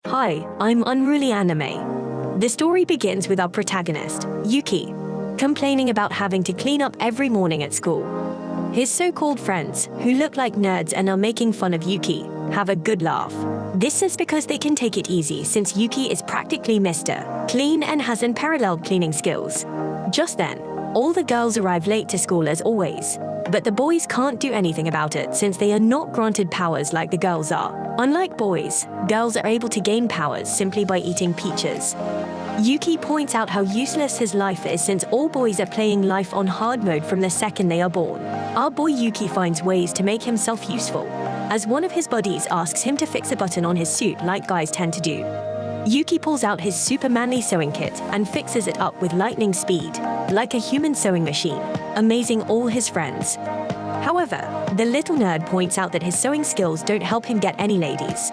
Hi, I'm Unruly Anime. The story begins with our protagonist, Yuuki, complaining about having to clean up every morning at school. His so-called friends, who look like nerds and are making fun of Yuuki, have a good laugh. This is because they can take it easy since Yuuki is practically Mr. Clean and has unparalleled cleaning skills. Just then, all the girls arrive late to school as always, but the boys can't do anything about it since they are not granted powers like the girls are. Unlike boys, girls are able to gain powers simply by eating peaches. Yuuki points out how useless his life is since all boys are playing life on hard mode from the second they are born. Our boy Yuuki finds ways to make himself useful, as one of his buddies asks him to fix a button on his suit like guys tend to do. Yuuki pulls out his super manly sewing kit and fixes it up with lightning speed, like a human sewing machine, amazing all his friends. However, the little nerd points out that his sewing skills don't help him get any ladies.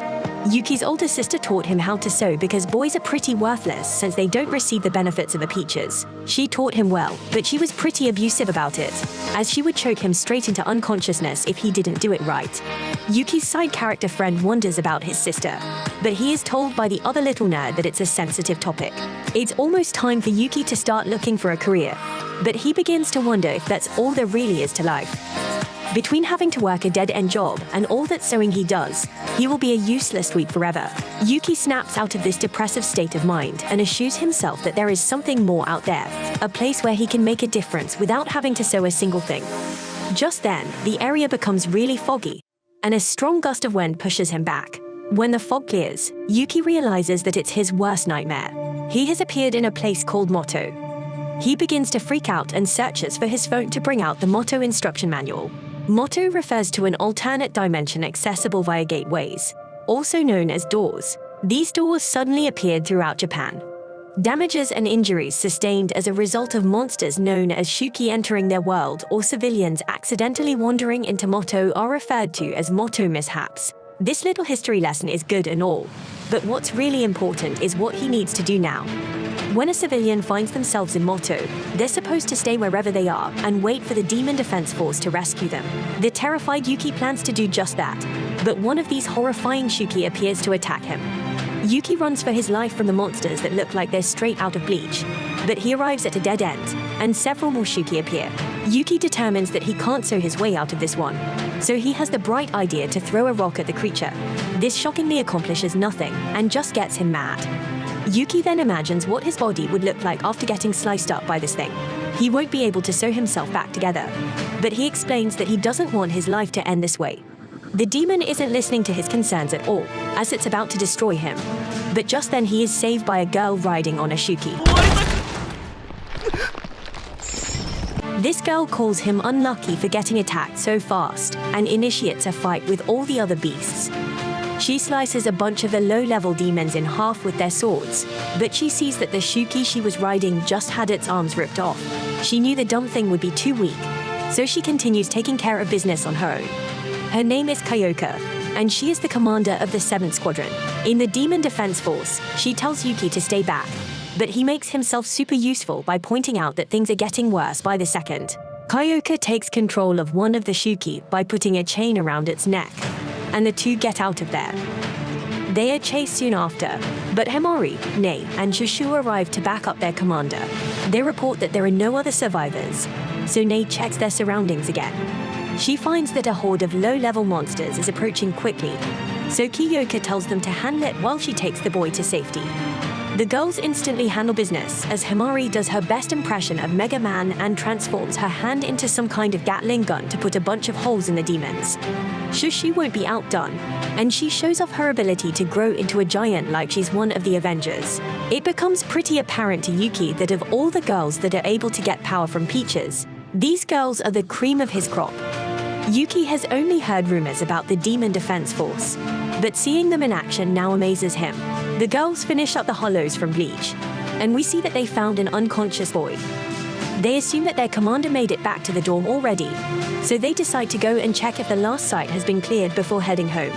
Yuuki's older sister taught him how to sew because boys are pretty worthless since they don't receive the benefits of the peaches. She taught him well, but she was pretty abusive about it, as she would choke him straight into unconsciousness if he didn't do it right. Yuuki's side character friend wonders about his sister, but he is told by the other little nerd that it's a sensitive topic. It's almost time for Yuuki to start looking for a career, but he begins to wonder if that's all there really is to life. Between having to work a dead-end job and all that sewing he does, he will be a useless sweep forever. Yuuki snaps out of this depressive state of mind and assures himself that there is something more out there, a place where he can make a difference without having to sew a single thing. Just then, the area becomes really foggy, and a strong gust of wind pushes him back. When the fog clears, Yuuki realizes that it's his worst nightmare. He has appeared in a place called Mato. He begins to freak out and searches for his phone to bring out the Mato instruction manual. Mato refers to an alternate dimension accessible via gateways, also known as doors. These doors suddenly appeared throughout Japan. Damages and injuries sustained as a result of monsters known as Shuki entering their world or civilians accidentally wandering into Mato are referred to as Mato mishaps. This little history lesson is good and all, but what's really important is what he needs to do now. When a civilian finds themselves in Mato, they're supposed to stay wherever they are and wait for the Demon Defense Force to rescue them. The terrified Yuuki plans to do just that, but one of these horrifying Shuki appears to attack him. Yuuki runs for his life from the monsters that look like they're straight out of Bleach, but he arrives at a dead end, and several more Shuki appear. Yuuki determines that he can't sew his way out of this one, so he has the bright idea to throw a rock at the creature. This shockingly accomplishes nothing and just gets him mad. Yuuki then imagines what his body would look like after getting sliced up by this thing. He won't be able to sew himself back together, but he explains that he doesn't want his life to end this way. The demon isn't listening to his concerns at all, as it's about to destroy him. But just then he is saved by a girl riding on a Shuki. This girl calls him unlucky for getting attacked so fast and initiates a fight with all the other beasts. She slices a bunch of the low-level demons in half with their swords, but she sees that the Shuki she was riding just had its arms ripped off. She knew the dumb thing would be too weak, so she continues taking care of business on her own. Her name is Kyouka, and she is the commander of the 7th Squadron. In the Demon Defense Force, she tells Yuuki to stay back, but he makes himself super useful by pointing out that things are getting worse by the second. Kyouka takes control of one of the Shuki by putting a chain around its neck, and the two get out of there. They are chased soon after, but Himari, Nei, and Shushu arrive to back up their commander. They report that there are no other survivors, so Nei checks their surroundings again. She finds that a horde of low-level monsters is approaching quickly, so Kyouka tells them to handle it while she takes the boy to safety. The girls instantly handle business as Himari does her best impression of Mega Man and transforms her hand into some kind of Gatling gun to put a bunch of holes in the demons. Shushu won't be outdone, and she shows off her ability to grow into a giant like she's one of the Avengers. It becomes pretty apparent to Yuuki that of all the girls that are able to get power from peaches, these girls are the cream of his crop. Yuuki has only heard rumors about the Demon Defense Force, but seeing them in action now amazes him. The girls finish up the hollows from Bleach, and we see that they found an unconscious boy. They assume that their commander made it back to the dorm already, so they decide to go and check if the last site has been cleared before heading home.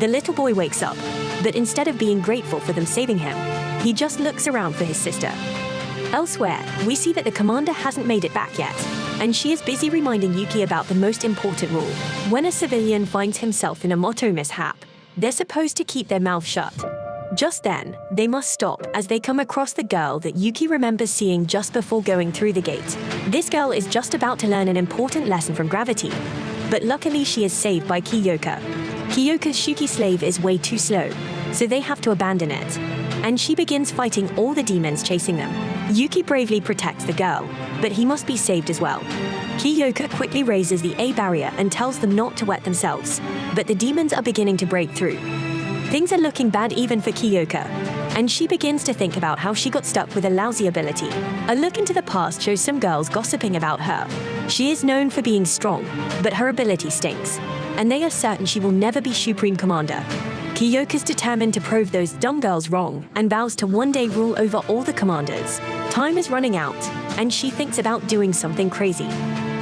The little boy wakes up, but instead of being grateful for them saving him, he just looks around for his sister. Elsewhere, we see that the commander hasn't made it back yet, and she is busy reminding Yuuki about the most important rule. When a civilian finds himself in a Mato mishap, they're supposed to keep their mouth shut. Just then, they must stop as they come across the girl that Yuki remembers seeing just before going through the gate. This girl is just about to learn an important lesson from gravity, but luckily she is saved by Kyouka. Kyouka's Shuki slave is way too slow, so they have to abandon it, and she begins fighting all the demons chasing them. Yuki bravely protects the girl, but he must be saved as well. Kyouka quickly raises the A barrier and tells them not to wet themselves, but the demons are beginning to break through. Things are looking bad even for Kyouka, and she begins to think about how she got stuck with a lousy ability. A look into the past shows some girls gossiping about her. She is known for being strong, but her ability stinks, and they are certain she will never be Supreme Commander. Kyouka's determined to prove those dumb girls wrong and vows to one day rule over all the commanders. Time is running out, and she thinks about doing something crazy.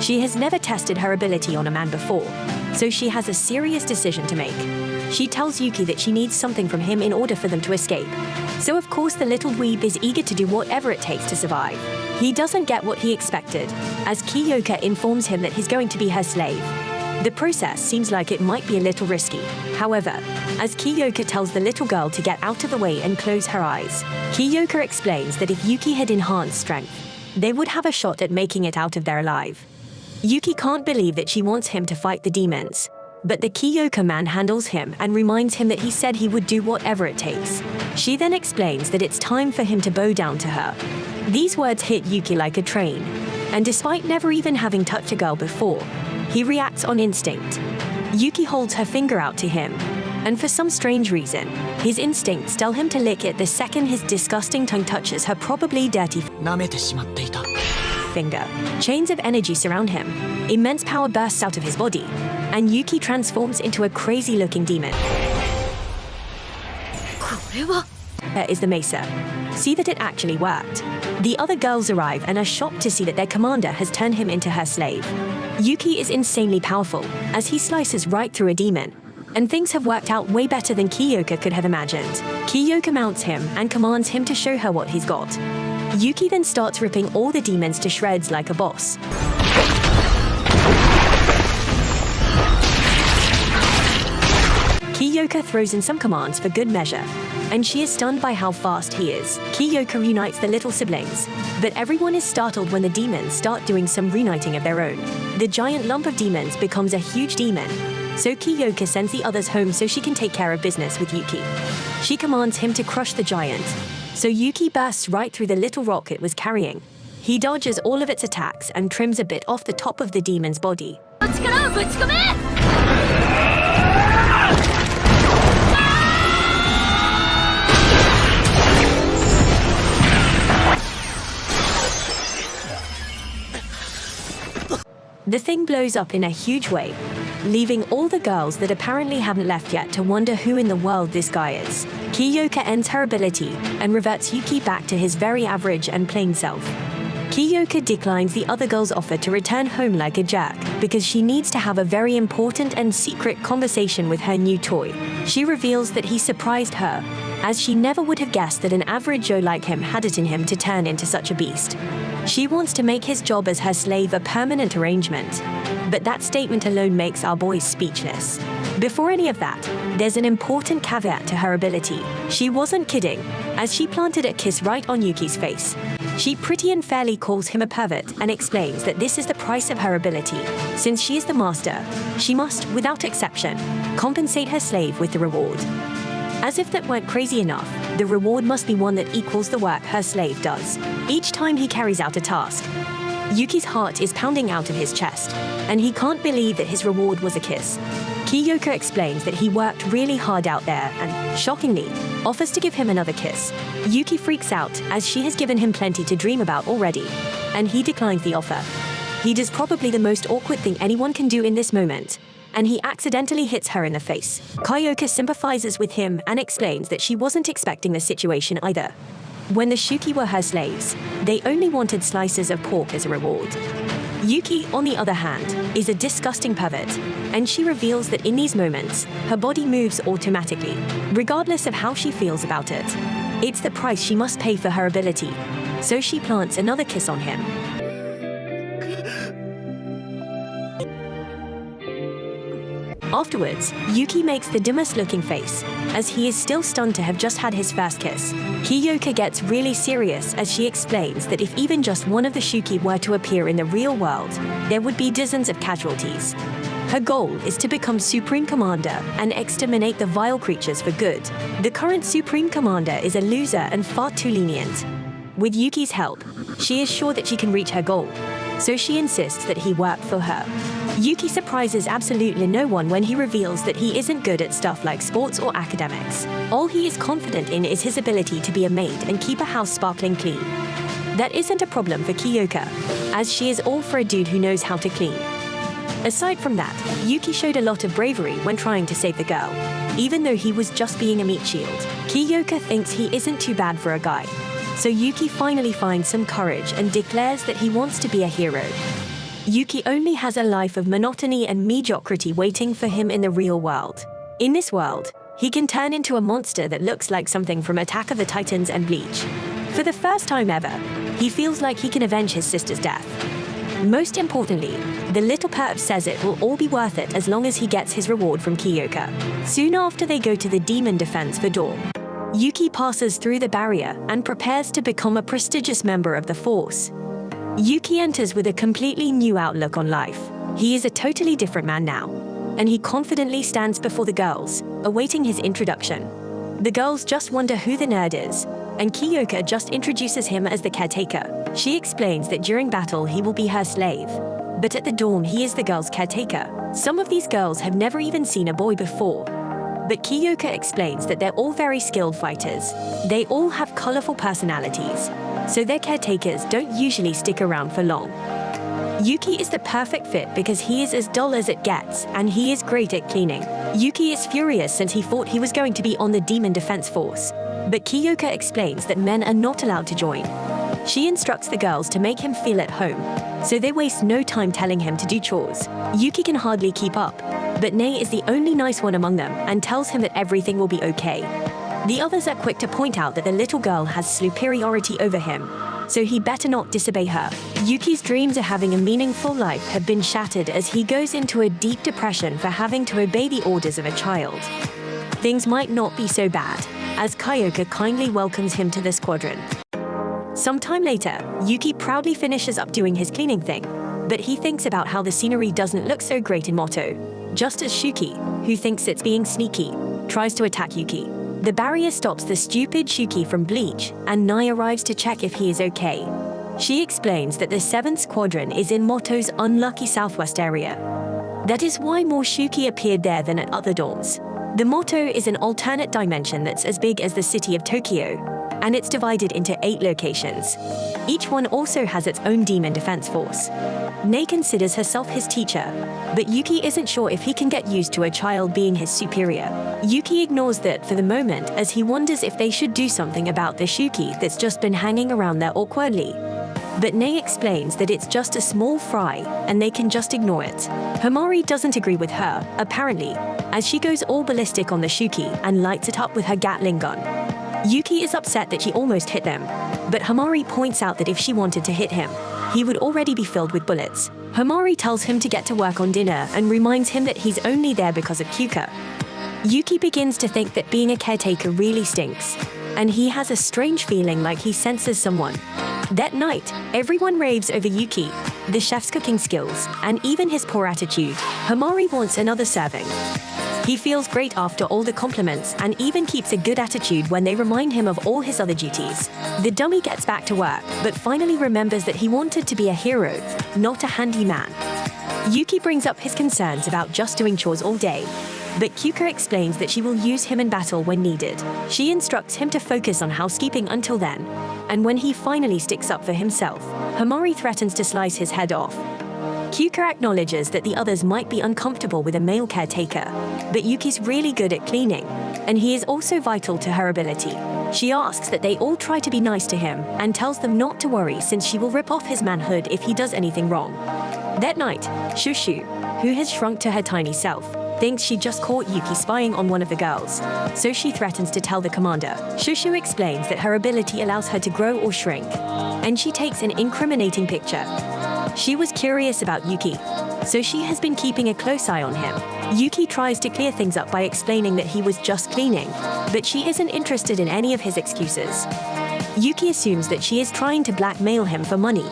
She has never tested her ability on a man before, so she has a serious decision to make. She tells Yuki that she needs something from him in order for them to escape. So of course the little dweeb is eager to do whatever it takes to survive. He doesn't get what he expected, as Kyouka informs him that he's going to be her slave. The process seems like it might be a little risky. However, as Kyouka tells the little girl to get out of the way and close her eyes, Kyouka explains that if Yuki had enhanced strength, they would have a shot at making it out of there alive. Yuki can't believe that she wants him to fight the demons, but the Kyouka man handles him and reminds him that he said he would do whatever it takes. She then explains that it's time for him to bow down to her. These words hit Yuki like a train, and despite never even having touched a girl before, he reacts on instinct. Yuki holds her finger out to him, and for some strange reason, his instincts tell him to lick it the second his disgusting tongue touches her probably dirty finger. Chains of energy surround him. Immense power bursts out of his body, and Yuki transforms into a crazy-looking demon. There is the Mesa. See that it actually worked. The other girls arrive and are shocked to see that their commander has turned him into her slave. Yuki is insanely powerful, as he slices right through a demon, and things have worked out way better than Kyouka could have imagined. Kyouka mounts him and commands him to show her what he's got. Yuki then starts ripping all the demons to shreds like a boss. Kyouka throws in some commands for good measure, and she is stunned by how fast he is. Kyouka reunites the little siblings, but everyone is startled when the demons start doing some reuniting of their own. The giant lump of demons becomes a huge demon, so Kyouka sends the others home so she can take care of business with Yuki. She commands him to crush the giant, so Yuki bursts right through the little rock it was carrying. He dodges all of its attacks and trims a bit off the top of the demon's body. The thing blows up in a huge way, leaving all the girls that apparently haven't left yet to wonder who in the world this guy is. Kyouka ends her ability and reverts Yuki back to his very average and plain self. Kyouka declines the other girl's offer to return home like a jerk because she needs to have a very important and secret conversation with her new toy. She reveals that he surprised her, as she never would have guessed that an average Joe like him had it in him to turn into such a beast. She wants to make his job as her slave a permanent arrangement, but that statement alone makes our boys speechless. Before any of that, there's an important caveat to her ability. She wasn't kidding, as she planted a kiss right on Yuki's face. She pretty and fairly calls him a pervert and explains that this is the price of her ability. Since she is the master, she must, without exception, compensate her slave with the reward. As if that weren't crazy enough, the reward must be one that equals the work her slave does. Each time he carries out a task, Yuki's heart is pounding out of his chest, and he can't believe that his reward was a kiss. Kyouka explains that he worked really hard out there and, shockingly, offers to give him another kiss. Yuki freaks out as she has given him plenty to dream about already, and he declines the offer. He does probably the most awkward thing anyone can do in this moment, and he accidentally hits her in the face. Kyouka sympathizes with him and explains that she wasn't expecting the situation either. When the Shuki were her slaves, they only wanted slices of pork as a reward. Yuki, on the other hand, is a disgusting pervert, and she reveals that in these moments, her body moves automatically, regardless of how she feels about it. It's the price she must pay for her ability, so she plants another kiss on him. Afterwards, Yuuki makes the dimmest looking face, as he is still stunned to have just had his first kiss. Kyouka gets really serious as she explains that if even just one of the Shuki were to appear in the real world, there would be dozens of casualties. Her goal is to become Supreme Commander and exterminate the vile creatures for good. The current Supreme Commander is a loser and far too lenient. With Yuki's help, she is sure that she can reach her goal, so she insists that he work for her. Yuuki surprises absolutely no one when he reveals that he isn't good at stuff like sports or academics. All he is confident in is his ability to be a maid and keep a house sparkling clean. That isn't a problem for Kyouka, as she is all for a dude who knows how to clean. Aside from that, Yuuki showed a lot of bravery when trying to save the girl. Even though he was just being a meat shield, Kyouka thinks he isn't too bad for a guy. So Yuuki finally finds some courage and declares that he wants to be a hero. Yuuki only has a life of monotony and mediocrity waiting for him in the real world. In this world, he can turn into a monster that looks like something from Attack of the Titans and Bleach. For the first time ever, he feels like he can avenge his sister's death. Most importantly, the little perp says it will all be worth it as long as he gets his reward from Kyouka. Soon after they go to the demon defense for Dorm, Yuuki passes through the barrier and prepares to become a prestigious member of the force. Yuuki enters with a completely new outlook on life. He is a totally different man now, and he confidently stands before the girls, awaiting his introduction. The girls just wonder who the nerd is, and Kyouka just introduces him as the caretaker. She explains that during battle he will be her slave, but at the dorm he is the girl's caretaker. Some of these girls have never even seen a boy before, but Kyouka explains that they're all very skilled fighters. They all have colorful personalities, so their caretakers don't usually stick around for long. Yuuki is the perfect fit because he is as dull as it gets, and he is great at cleaning. Yuuki is furious since he thought he was going to be on the demon defense force, but Kyouka explains that men are not allowed to join. She instructs the girls to make him feel at home, so they waste no time telling him to do chores. Yuuki can hardly keep up, but Nei is the only nice one among them and tells him that everything will be okay. The others are quick to point out that the little girl has superiority over him, so he better not disobey her. Yuuki's dreams of having a meaningful life have been shattered as he goes into a deep depression for having to obey the orders of a child. Things might not be so bad, as Kyouka kindly welcomes him to the squadron. Sometime later, Yuuki proudly finishes up doing his cleaning thing, but he thinks about how the scenery doesn't look so great in Mato, just as Shuki, who thinks it's being sneaky, tries to attack Yuuki. The barrier stops the stupid Shuki from Bleach, and Nei arrives to check if he is okay. She explains that the 7th Squadron is in Mato's unlucky southwest area. That is why more Shuki appeared there than at other dorms. The Mato is an alternate dimension that's as big as the city of Tokyo, and it's divided into 8 locations. Each one also has its own demon defense force. Nei considers herself his teacher, but Yuuki isn't sure if he can get used to a child being his superior. Yuuki ignores that for the moment as he wonders if they should do something about the Shuki that's just been hanging around there awkwardly. But Nei explains that it's just a small fry and they can just ignore it. Himari doesn't agree with her, apparently, as she goes all ballistic on the Shuki and lights it up with her Gatling gun. Yuuki is upset that she almost hit them, but Himari points out that if she wanted to hit him, he would already be filled with bullets. Himari tells him to get to work on dinner and reminds him that he's only there because of Kyouka. Yuuki begins to think that being a caretaker really stinks, and he has a strange feeling like he senses someone. That night, everyone raves over Yuuki, the chef's cooking skills, and even his poor attitude. Himari wants another serving. He feels great after all the compliments and even keeps a good attitude when they remind him of all his other duties. The dummy gets back to work, but finally remembers that he wanted to be a hero, not a handyman. Yuuki brings up his concerns about just doing chores all day, but Kyouka explains that she will use him in battle when needed. She instructs him to focus on housekeeping until then, and when he finally sticks up for himself, Himari threatens to slice his head off. Kyouka acknowledges that the others might be uncomfortable with a male caretaker, but Yuki's really good at cleaning, and he is also vital to her ability. She asks that they all try to be nice to him and tells them not to worry since she will rip off his manhood if he does anything wrong. That night, Shushu, who has shrunk to her tiny self, thinks she just caught Yuuki spying on one of the girls, so she threatens to tell the commander. Shushu explains that her ability allows her to grow or shrink, and she takes an incriminating picture. She was curious about Yuuki, so she has been keeping a close eye on him. Yuuki tries to clear things up by explaining that he was just cleaning, but she isn't interested in any of his excuses. Yuuki assumes that she is trying to blackmail him for money,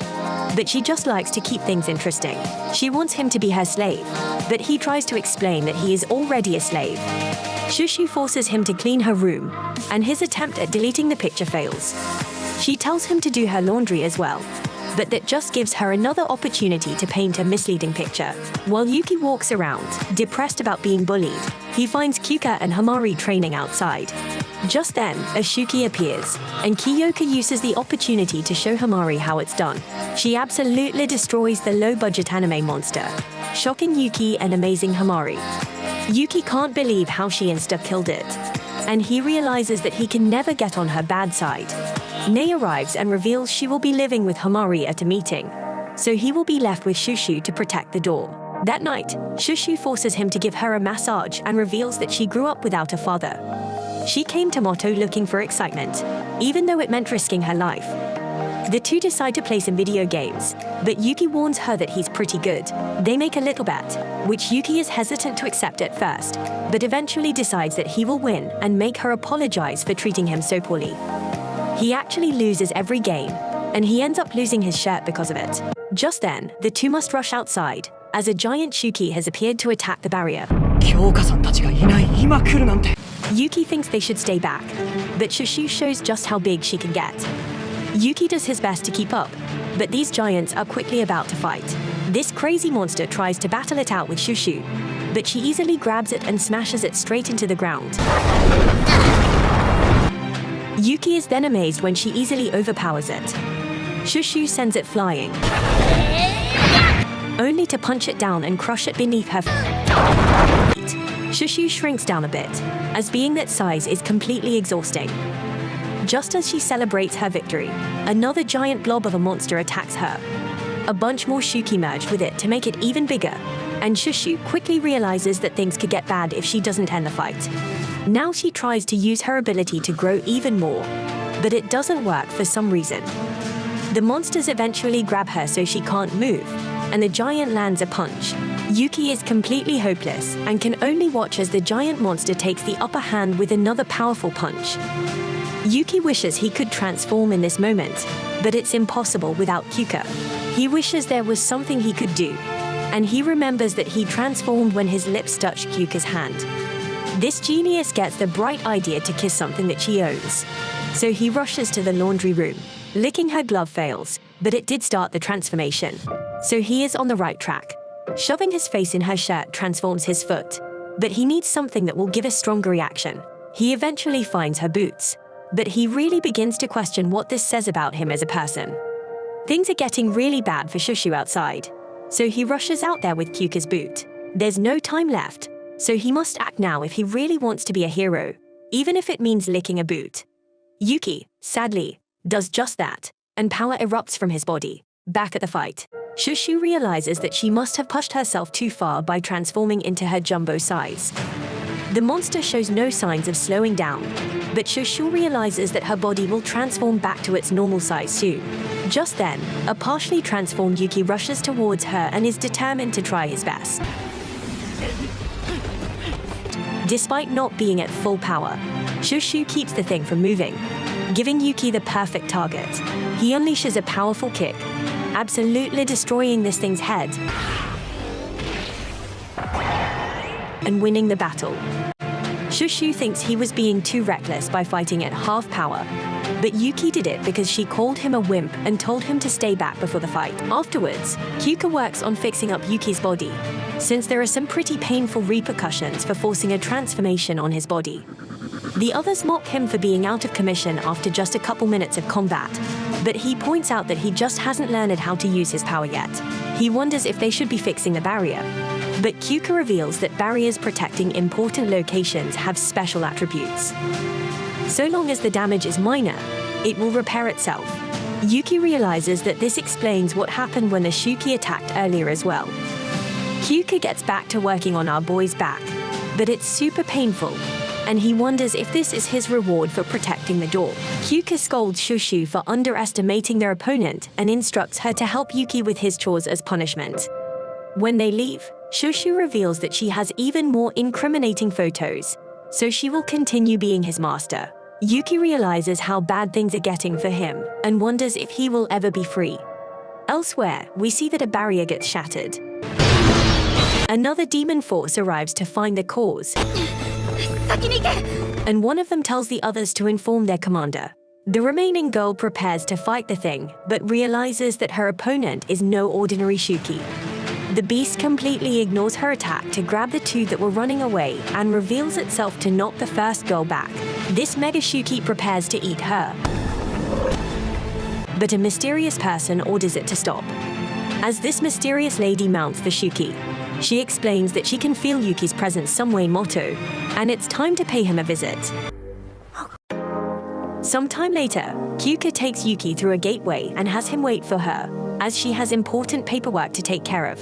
but she just likes to keep things interesting. She wants him to be her slave, but he tries to explain that he is already a slave. Shushu forces him to clean her room, and his attempt at deleting the picture fails. She tells him to do her laundry as well, but that just gives her another opportunity to paint a misleading picture. While Yuuki walks around, depressed about being bullied, he finds Kyouka and Himari training outside. Just then, a Shuki appears, and Kyouka uses the opportunity to show Himari how it's done. She absolutely destroys the low-budget anime monster, shocking Yuuki and amazing Himari. Yuuki can't believe how she insta-killed it, and he realizes that he can never get on her bad side. Nei arrives and reveals she will be living with Himari at a meeting, so he will be left with Shushu to protect the door. That night, Shushu forces him to give her a massage and reveals that she grew up without a father. She came to Mato looking for excitement, even though it meant risking her life. The two decide to play some video games, but Yuuki warns her that he's pretty good. They make a little bet, which Yuuki is hesitant to accept at first, but eventually decides that he will win and make her apologize for treating him so poorly. He actually loses every game, and he ends up losing his shirt because of it. Just then, the two must rush outside, as a giant Shuki has appeared to attack the barrier. Yuuki thinks they should stay back, but Shushu shows just how big she can get. Yuuki does his best to keep up, but these giants are quickly about to fight. This crazy monster tries to battle it out with Shushu, but she easily grabs it and smashes it straight into the ground. Yuuki is then amazed when she easily overpowers it. Shushu sends it flying, only to punch it down and crush it beneath her feet. Shushu shrinks down a bit, as being that size is completely exhausting. Just as she celebrates her victory, another giant blob of a monster attacks her. A bunch more Shuki merge with it to make it even bigger, and Shushu quickly realizes that things could get bad if she doesn't end the fight. Now she tries to use her ability to grow even more, but it doesn't work for some reason. The monsters eventually grab her so she can't move, and the giant lands a punch. Yuuki is completely hopeless and can only watch as the giant monster takes the upper hand with another powerful punch. Yuuki wishes he could transform in this moment, but it's impossible without Kyouka. He wishes there was something he could do, and he remembers that he transformed when his lips touched Kyouka's hand. This genius gets the bright idea to kiss something that she owns, so he rushes to the laundry room. Licking her glove fails, but it did start the transformation, so he is on the right track. Shoving his face in her shirt transforms his foot, but he needs something that will give a stronger reaction. He eventually finds her boots, but he really begins to question what this says about him as a person. Things are getting really bad for Shushu outside, so he rushes out there with Kyouka's boot. There's no time left, so he must act now if he really wants to be a hero, even if it means licking a boot. Yuuki, sadly, does just that, and power erupts from his body. Back at the fight, Shushu realizes that she must have pushed herself too far by transforming into her jumbo size. The monster shows no signs of slowing down, but Shushu realizes that her body will transform back to its normal size soon. Just then, a partially transformed Yuuki rushes towards her and is determined to try his best. Despite not being at full power, Shushu keeps the thing from moving, giving Yuuki the perfect target. He unleashes a powerful kick, absolutely destroying this thing's head and winning the battle. Shushu thinks he was being too reckless by fighting at half power, but Yuuki did it because she called him a wimp and told him to stay back before the fight. Afterwards, Kyouka works on fixing up Yuuki's body, since there are some pretty painful repercussions for forcing a transformation on his body. The others mock him for being out of commission after just a couple minutes of combat, but he points out that he just hasn't learned how to use his power yet. He wonders if they should be fixing the barrier, but Kyouka reveals that barriers protecting important locations have special attributes. So long as the damage is minor, it will repair itself. Yuuki realizes that this explains what happened when the Shuki attacked earlier as well. Kyouka gets back to working on our boy's back, but it's super painful, and he wonders if this is his reward for protecting the door. Kyouka scolds Shushu for underestimating their opponent and instructs her to help Yuuki with his chores as punishment. When they leave, Shushu reveals that she has even more incriminating photos, so she will continue being his master. Yuuki realizes how bad things are getting for him and wonders if he will ever be free. Elsewhere, we see that a barrier gets shattered. Another demon force arrives to find the cause, and one of them tells the others to inform their commander. The remaining girl prepares to fight the thing, but realizes that her opponent is no ordinary Shuki. The beast completely ignores her attack to grab the two that were running away and reveals itself to knock the first girl back. This Mega Shuki prepares to eat her, but a mysterious person orders it to stop. As this mysterious lady mounts the Shuki, she explains that she can feel Yuki's presence somewhere in Mato, and it's time to pay him a visit. Sometime later, Kyouka takes Yuki through a gateway and has him wait for her, as she has important paperwork to take care of.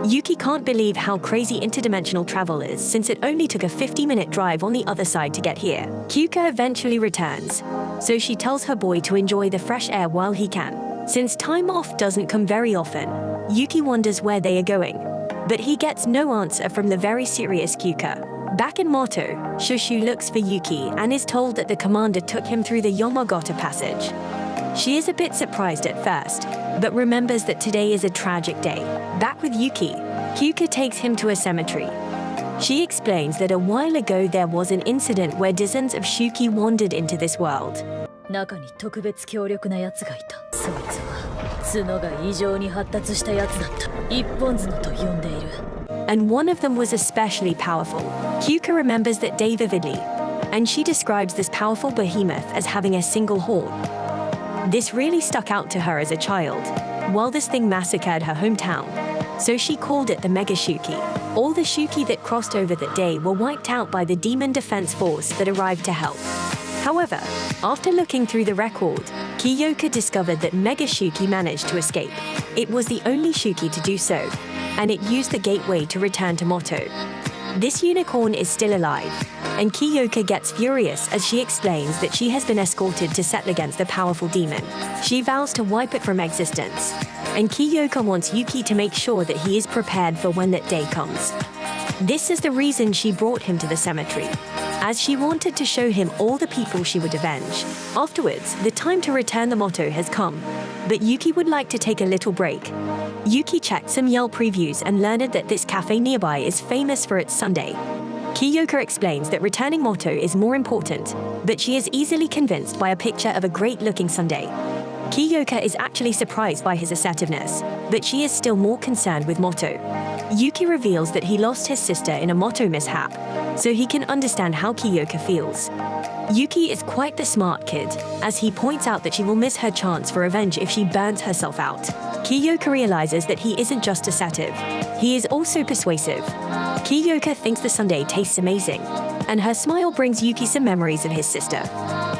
Yuki can't believe how crazy interdimensional travel is, since it only took a 50-minute drive on the other side to get here. Kyouka eventually returns, so she tells her boy to enjoy the fresh air while he can. Since time off doesn't come very often, Yuki wonders where they are going, but he gets no answer from the very serious Kyouka. Back in Mato, Shushu looks for Yuki and is told that the commander took him through the Yamagata passage. She is a bit surprised at first, but remembers that today is a tragic day. Back with Yuki, Kyouka takes him to a cemetery. She explains that a while ago there was an incident where dozens of Shuki wandered into this world. And one of them was especially powerful. Kyouka remembers that day vividly, and she describes this powerful behemoth as having a single horn. This really stuck out to her as a child, while this thing massacred her hometown, so she called it the Mega Shuki. All the Shuki that crossed over that day were wiped out by the demon defense force that arrived to help. However, after looking through the record, Kyouka discovered that Mega Shuki managed to escape. It was the only Shuki to do so, and it used the gateway to return to Mato. This unicorn is still alive, and Kyouka gets furious as she explains that she has been escorted to settle against the powerful demon. She vows to wipe it from existence, and Kyouka wants Yuki to make sure that he is prepared for when that day comes. This is the reason she brought him to the cemetery, as she wanted to show him all the people she would avenge. Afterwards, the time to return the Mato has come, but Yuki would like to take a little break. Yuki checked some Yelp previews and learned that this cafe nearby is famous for its sundae. Kyouka explains that returning Mato is more important, but she is easily convinced by a picture of a great-looking sundae. Kyouka is actually surprised by his assertiveness, but she is still more concerned with Mato. Yuki reveals that he lost his sister in a Mato mishap, so he can understand how Kyouka feels. Yuki is quite the smart kid, as he points out that she will miss her chance for revenge if she burns herself out. Kyouka realizes that he isn't just assertive, he is also persuasive. Kyouka thinks the sundae tastes amazing, and her smile brings Yuki some memories of his sister.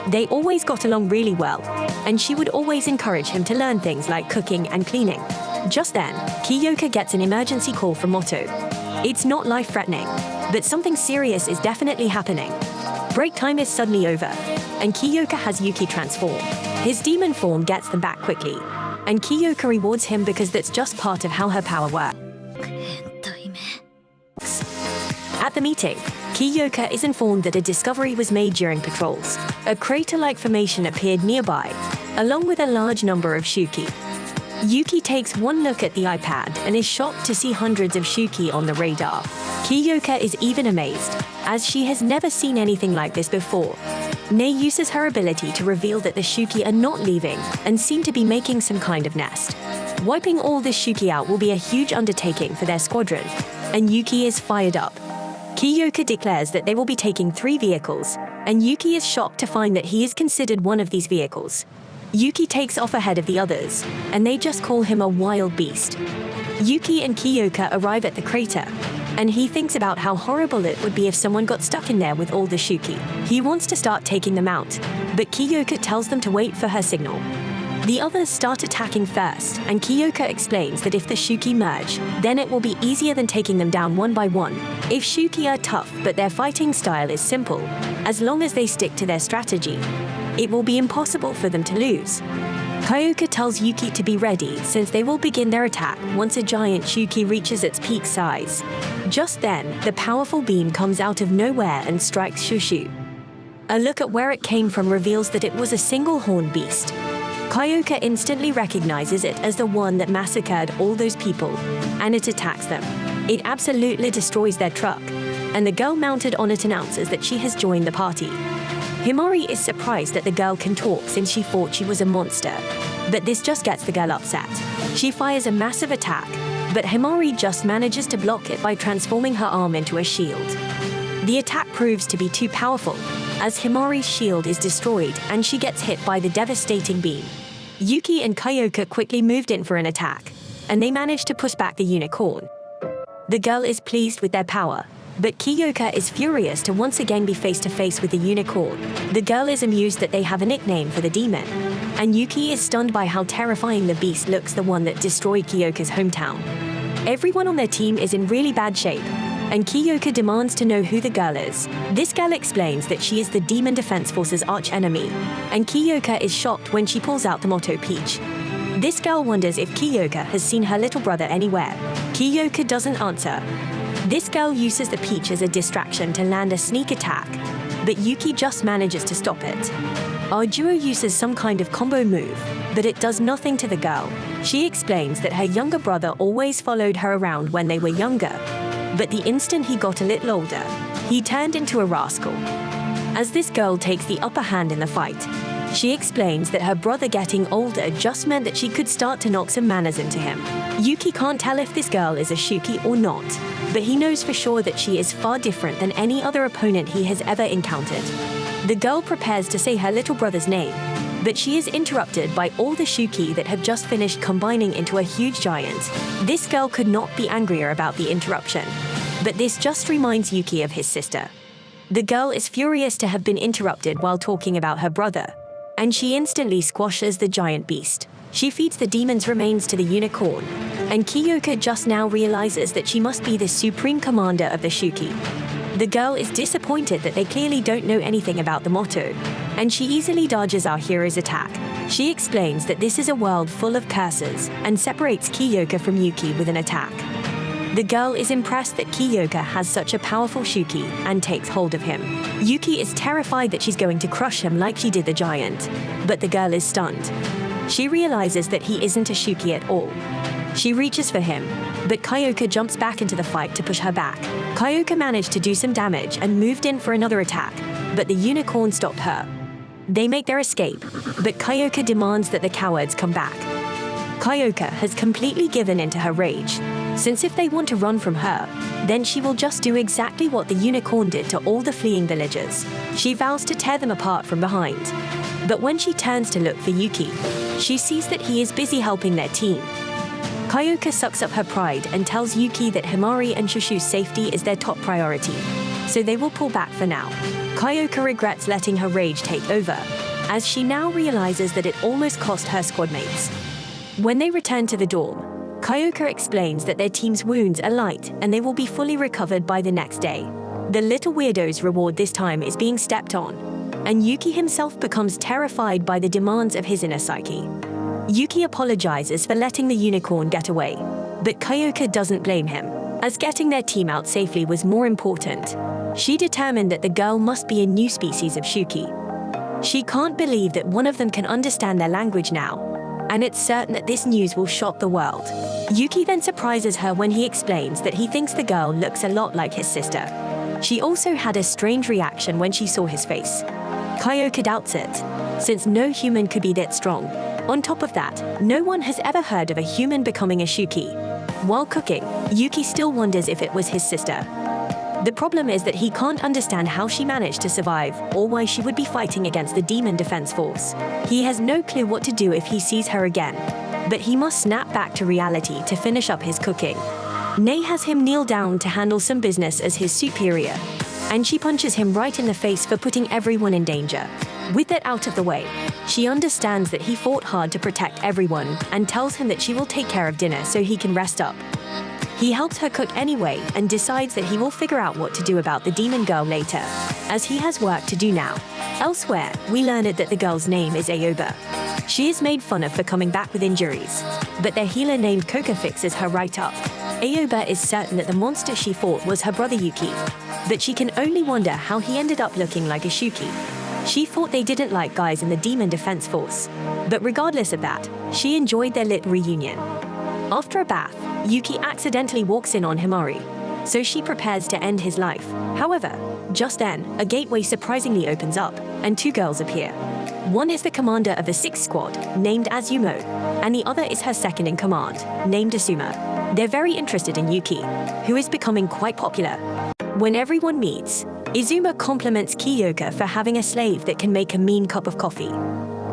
They always got along really well, and she would always encourage him to learn things like cooking and cleaning. Just then, Kyouka gets an emergency call from Mato. It's not life-threatening, but something serious is definitely happening. Break time is suddenly over, and Kyouka has Yuki transform. His demon form gets them back quickly, and Kyouka rewards him because that's just part of how her power works. At the meeting, Kyouka is informed that a discovery was made during patrols. A crater-like formation appeared nearby, along with a large number of Shuki. Yuki takes one look at the iPad and is shocked to see hundreds of Shuki on the radar. Kyouka is even amazed, as she has never seen anything like this before. Nei uses her ability to reveal that the Shuki are not leaving and seem to be making some kind of nest. Wiping all the Shuki out will be a huge undertaking for their squadron, and Yuki is fired up. Kyouka declares that they will be taking 3 vehicles, and Yuki is shocked to find that he is considered one of these vehicles. Yuki takes off ahead of the others, and they just call him a wild beast. Yuki and Kyouka arrive at the crater, and he thinks about how horrible it would be if someone got stuck in there with all the Shuki. He wants to start taking them out, but Kyouka tells them to wait for her signal. The others start attacking first, and Kyouka explains that if the Shuki merge, then it will be easier than taking them down one by one. If Shuki are tough but their fighting style is simple, as long as they stick to their strategy. it will be impossible for them to lose. Kyouka tells Yuuki to be ready since they will begin their attack once a giant Shuki reaches its peak size. Just then, the powerful beam comes out of nowhere and strikes Shushu. A look at where it came from reveals that it was a single-horned beast. Kyouka instantly recognizes it as the one that massacred all those people, and it attacks them. It absolutely destroys their truck, and the girl mounted on it announces that she has joined the party. Himari is surprised that the girl can talk since she thought she was a monster, but this just gets the girl upset. She fires a massive attack, but Himari just manages to block it by transforming her arm into a shield. The attack proves to be too powerful, as Himari's shield is destroyed and she gets hit by the devastating beam. Yuuki and Kyouka quickly moved in for an attack, and they managed to push back the unicorn. The girl is pleased with their power, but Kyouka is furious to once again be face to face with the unicorn. The girl is amused that they have a nickname for the demon, and Yuuki is stunned by how terrifying the beast looks, the one that destroyed Kyouka's hometown. Everyone on their team is in really bad shape, and Kyouka demands to know who the girl is. This girl explains that she is the Demon Defense Force's arch-enemy, and Kyouka is shocked when she pulls out the Mato peach. This girl wonders if Kyouka has seen her little brother anywhere. Kyouka doesn't answer. This girl uses the peach as a distraction to land a sneak attack, but Yuuki just manages to stop it. Our duo uses some kind of combo move, but it does nothing to the girl. She explains that her younger brother always followed her around when they were younger, but the instant he got a little older, he turned into a rascal. As this girl takes the upper hand in the fight, she explains that her brother getting older just meant that she could start to knock some manners into him. Yuuki can't tell if this girl is a Shuki or not, but he knows for sure that she is far different than any other opponent he has ever encountered. The girl prepares to say her little brother's name, but she is interrupted by all the Shuki that have just finished combining into a huge giant. This girl could not be angrier about the interruption, but this just reminds Yuuki of his sister. The girl is furious to have been interrupted while talking about her brother, and she instantly squashes the giant beast. She feeds the demon's remains to the unicorn, and Kyouka just now realizes that she must be the supreme commander of the Shuki. The girl is disappointed that they clearly don't know anything about the motto, and she easily dodges our hero's attack. She explains that this is a world full of curses and separates Kyouka from Yuuki with an attack. The girl is impressed that Kyouka has such a powerful Shuki and takes hold of him. Yuuki is terrified that she's going to crush him like she did the giant, but the girl is stunned. She realizes that he isn't a Shuki at all. She reaches for him, but Kyouka jumps back into the fight to push her back. Kyouka managed to do some damage and moved in for another attack, but the unicorn stopped her. They make their escape, but Kyouka demands that the cowards come back. Kyouka has completely given in to her rage, since if they want to run from her, then she will just do exactly what the unicorn did to all the fleeing villagers. She vows to tear them apart from behind. But when she turns to look for Yuuki, she sees that he is busy helping their team. Kyouka sucks up her pride and tells Yuuki that Himari and Shushu's safety is their top priority, so they will pull back for now. Kyouka regrets letting her rage take over, as she now realizes that it almost cost her squad mates. When they return to the dorm, Kyouka explains that their team's wounds are light and they will be fully recovered by the next day. The little weirdo's reward this time is being stepped on, and Yuuki himself becomes terrified by the demands of his inner psyche. Yuuki apologizes for letting the unicorn get away, but Kyouka doesn't blame him, as getting their team out safely was more important. She determined that the girl must be a new species of Shuki. She can't believe that one of them can understand their language now, and it's certain that this news will shock the world. Yuuki then surprises her when he explains that he thinks the girl looks a lot like his sister. She also had a strange reaction when she saw his face. Kyouka doubts it, since no human could be that strong. On top of that, no one has ever heard of a human becoming a Shuki. While cooking, Yuuki still wonders if it was his sister. The problem is that he can't understand how she managed to survive or why she would be fighting against the Demon Defense Force. He has no clue what to do if he sees her again, but he must snap back to reality to finish up his cooking. Nei has him kneel down to handle some business as his superior, and she punches him right in the face for putting everyone in danger. With that out of the way, she understands that he fought hard to protect everyone and tells him that she will take care of dinner so he can rest up. He helps her cook anyway and decides that he will figure out what to do about the demon girl later, as he has work to do now. Elsewhere, we learn that the girl's name is Aoba. She is made fun of for coming back with injuries, but their healer named Koka fixes her right up. Aoba is certain that the monster she fought was her brother Yuki, but she can only wonder how he ended up looking like a Shuki. She thought they didn't like guys in the Demon Defense Force, but regardless of that, she enjoyed their lit reunion. After a bath, Yuki accidentally walks in on Himari, so she prepares to end his life. However, just then, a gateway surprisingly opens up, and two girls appear. One is the commander of the 6th Squad, named Azumo, and the other is her second in command, named Asuma. They're very interested in Yuki, who is becoming quite popular. When everyone meets, Izuma compliments Kyouka for having a slave that can make a mean cup of coffee.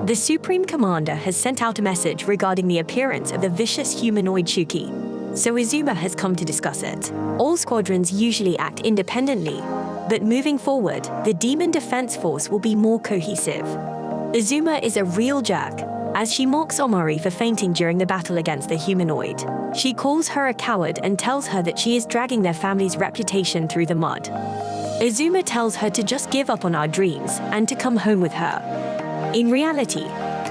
The Supreme Commander has sent out a message regarding the appearance of the vicious humanoid Shuki, so Izuma has come to discuss it. All squadrons usually act independently, but moving forward, the Demon Defense Force will be more cohesive. Izuma is a real jerk, as she mocks Omori for fainting during the battle against the humanoid. She calls her a coward and tells her that she is dragging their family's reputation through the mud. Izuma tells her to just give up on our dreams and to come home with her. In reality,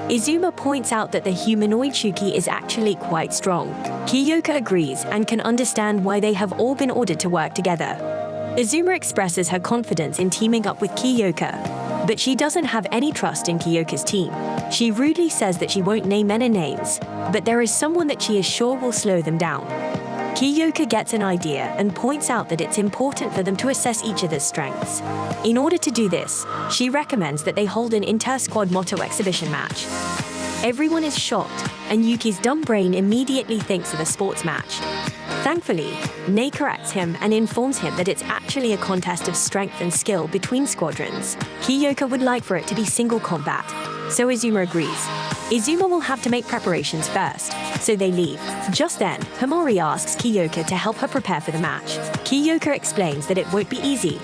Izuma points out that the humanoid Shuki is actually quite strong. Kyouka agrees and can understand why they have all been ordered to work together. Izuma expresses her confidence in teaming up with Kyouka, but she doesn't have any trust in Kyouka's team. She rudely says that she won't name any names, but there is someone that she is sure will slow them down. Kyouka gets an idea and points out that it's important for them to assess each other's strengths. In order to do this, she recommends that they hold an inter-squad Mato exhibition match. Everyone is shocked, and Yuki's dumb brain immediately thinks of a sports match. Thankfully, Nei corrects him and informs him that it's actually a contest of strength and skill between squadrons. Kyouka would like for it to be single combat, so Izuma agrees. Izuma will have to make preparations first, so they leave. Just then, Himari asks Kyouka to help her prepare for the match. Kyouka explains that it won't be easy,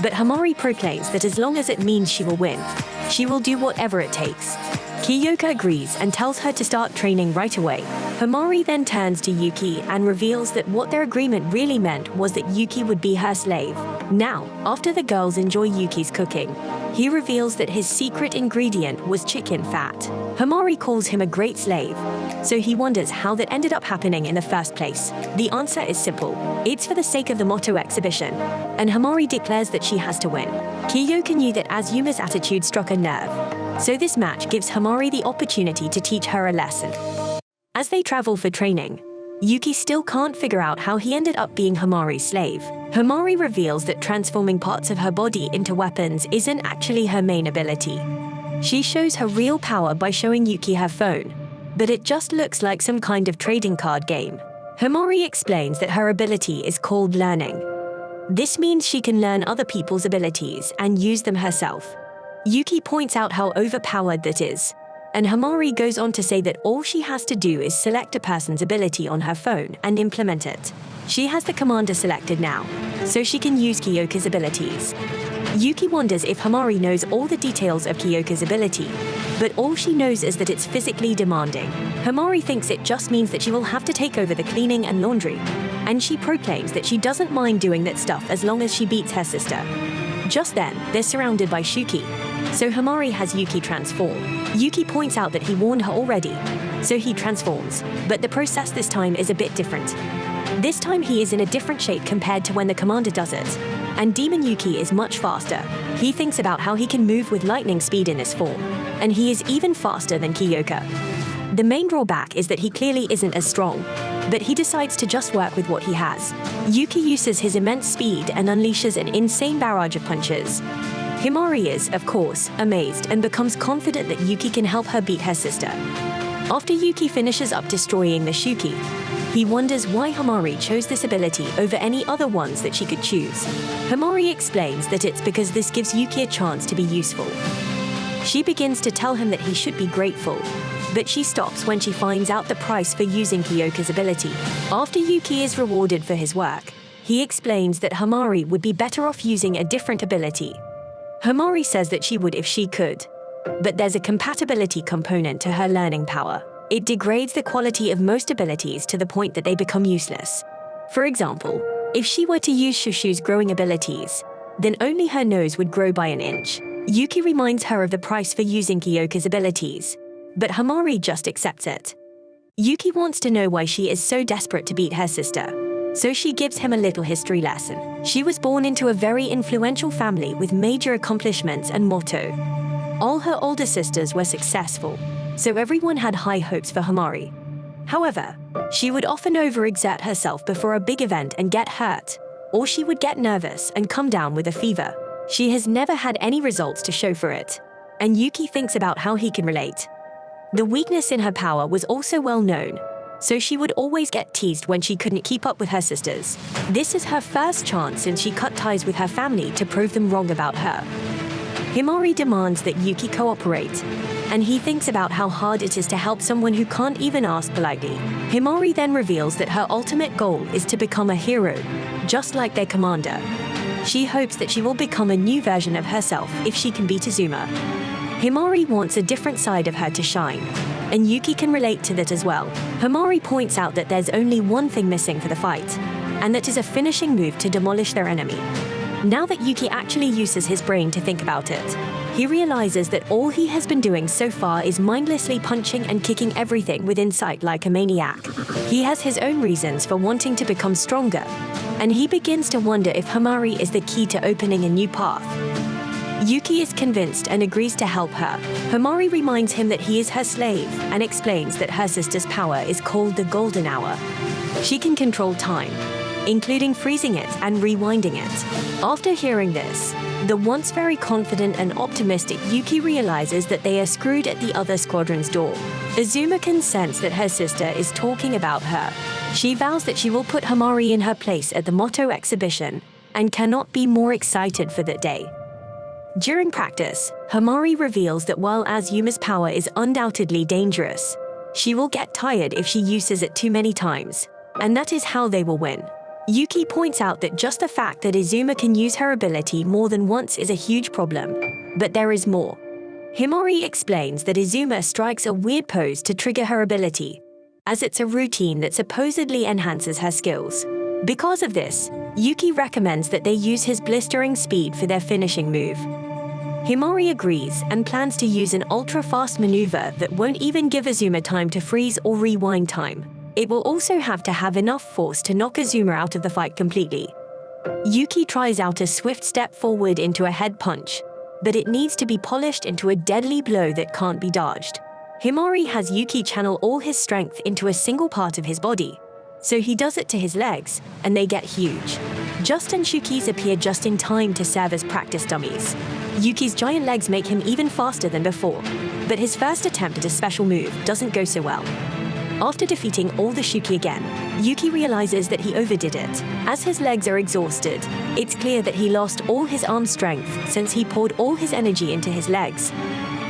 but Himari proclaims that as long as it means she will win, she will do whatever it takes. Kyouka agrees and tells her to start training right away. Himari then turns to Yuki and reveals that what their agreement really meant was that Yuki would be her slave. Now, after the girls enjoy Yuki's cooking, he reveals that his secret ingredient was chicken fat. Himari calls him a great slave, so he wonders how that ended up happening in the first place. The answer is simple. It's for the sake of the Mato exhibition, and Himari declares that she has to win. Kyouka knew that Azuma's attitude struck a nerve, so this match gives Himari the opportunity to teach her a lesson. As they travel for training, Yuki still can't figure out how he ended up being Himari's slave. Himari reveals that transforming parts of her body into weapons isn't actually her main ability. She shows her real power by showing Yuki her phone, but it just looks like some kind of trading card game. Himari explains that her ability is called learning. This means she can learn other people's abilities and use them herself. Yuki points out how overpowered that is, and Himari goes on to say that all she has to do is select a person's ability on her phone and implement it. She has the commander selected now, so she can use Kyouka's abilities. Yuki wonders if Himari knows all the details of Kyouka's ability, but all she knows is that it's physically demanding. Himari thinks it just means that she will have to take over the cleaning and laundry, and she proclaims that she doesn't mind doing that stuff as long as she beats her sister. Just then, they're surrounded by Shuki, so Himari has Yuki transform. Yuki points out that he warned her already, so he transforms, but the process this time is a bit different. This time he is in a different shape compared to when the commander does it, and Demon Yuki is much faster. He thinks about how he can move with lightning speed in this form, and he is even faster than Kyouka. The main drawback is that he clearly isn't as strong, but he decides to just work with what he has. Yuki uses his immense speed and unleashes an insane barrage of punches. Himari is, of course, amazed and becomes confident that Yuki can help her beat her sister. After Yuki finishes up destroying the Shuki, he wonders why Himari chose this ability over any other ones that she could choose. Himari explains that it's because this gives Yuki a chance to be useful. She begins to tell him that he should be grateful, but she stops when she finds out the price for using Kyouka's ability. After Yuki is rewarded for his work, he explains that Himari would be better off using a different ability. Himari says that she would if she could, but there's a compatibility component to her learning power. It degrades the quality of most abilities to the point that they become useless. For example, if she were to use Shushu's growing abilities, then only her nose would grow by an inch. Yuuki reminds her of the price for using Kyouka's abilities, but Himari just accepts it. Yuuki wants to know why she is so desperate to beat her sister, so she gives him a little history lesson. She was born into a very influential family with major accomplishments and motto. All her older sisters were successful, so everyone had high hopes for Himari. However, she would often overexert herself before a big event and get hurt, or she would get nervous and come down with a fever. She has never had any results to show for it, and Yuuki thinks about how he can relate. The weakness in her power was also well known, so she would always get teased when she couldn't keep up with her sisters. This is her first chance since she cut ties with her family to prove them wrong about her. Himari demands that Yuuki cooperate, and he thinks about how hard it is to help someone who can't even ask politely. Himari then reveals that her ultimate goal is to become a hero, just like their commander. She hopes that she will become a new version of herself if she can beat Azuma. Himari wants a different side of her to shine, and Yuuki can relate to that as well. Himari points out that there's only one thing missing for the fight, and that is a finishing move to demolish their enemy. Now that Yuuki actually uses his brain to think about it, he realizes that all he has been doing so far is mindlessly punching and kicking everything within sight like a maniac. He has his own reasons for wanting to become stronger, and he begins to wonder if Himari is the key to opening a new path. Yuuki is convinced and agrees to help her. Himari reminds him that he is her slave and explains that her sister's power is called the Golden Hour. She can control time, including freezing it and rewinding it. After hearing this, the once very confident and optimistic Yuuki realizes that they are screwed at the other squadron's door. Azuma can sense that her sister is talking about her. She vows that she will put Himari in her place at the Mato exhibition and cannot be more excited for that day. During practice, Himari reveals that while Azuma's power is undoubtedly dangerous, she will get tired if she uses it too many times, and that is how they will win. Yuuki points out that just the fact that Azuma can use her ability more than once is a huge problem, but there is more. Himari explains that Azuma strikes a weird pose to trigger her ability, as it's a routine that supposedly enhances her skills. Because of this, Yuuki recommends that they use his blistering speed for their finishing move. Himari agrees and plans to use an ultra-fast maneuver that won't even give Azuma time to freeze or rewind time. It will also have to have enough force to knock Azuma out of the fight completely. Yuuki tries out a swift step forward into a head punch, but it needs to be polished into a deadly blow that can't be dodged. Himari has Yuuki channel all his strength into a single part of his body, so he does it to his legs, and they get huge. Just and Shuki's appear just in time to serve as practice dummies. Yuuki's giant legs make him even faster than before, but his first attempt at a special move doesn't go so well. After defeating all the Shuki again, Yuuki realizes that he overdid it. As his legs are exhausted, it's clear that he lost all his arm strength since he poured all his energy into his legs.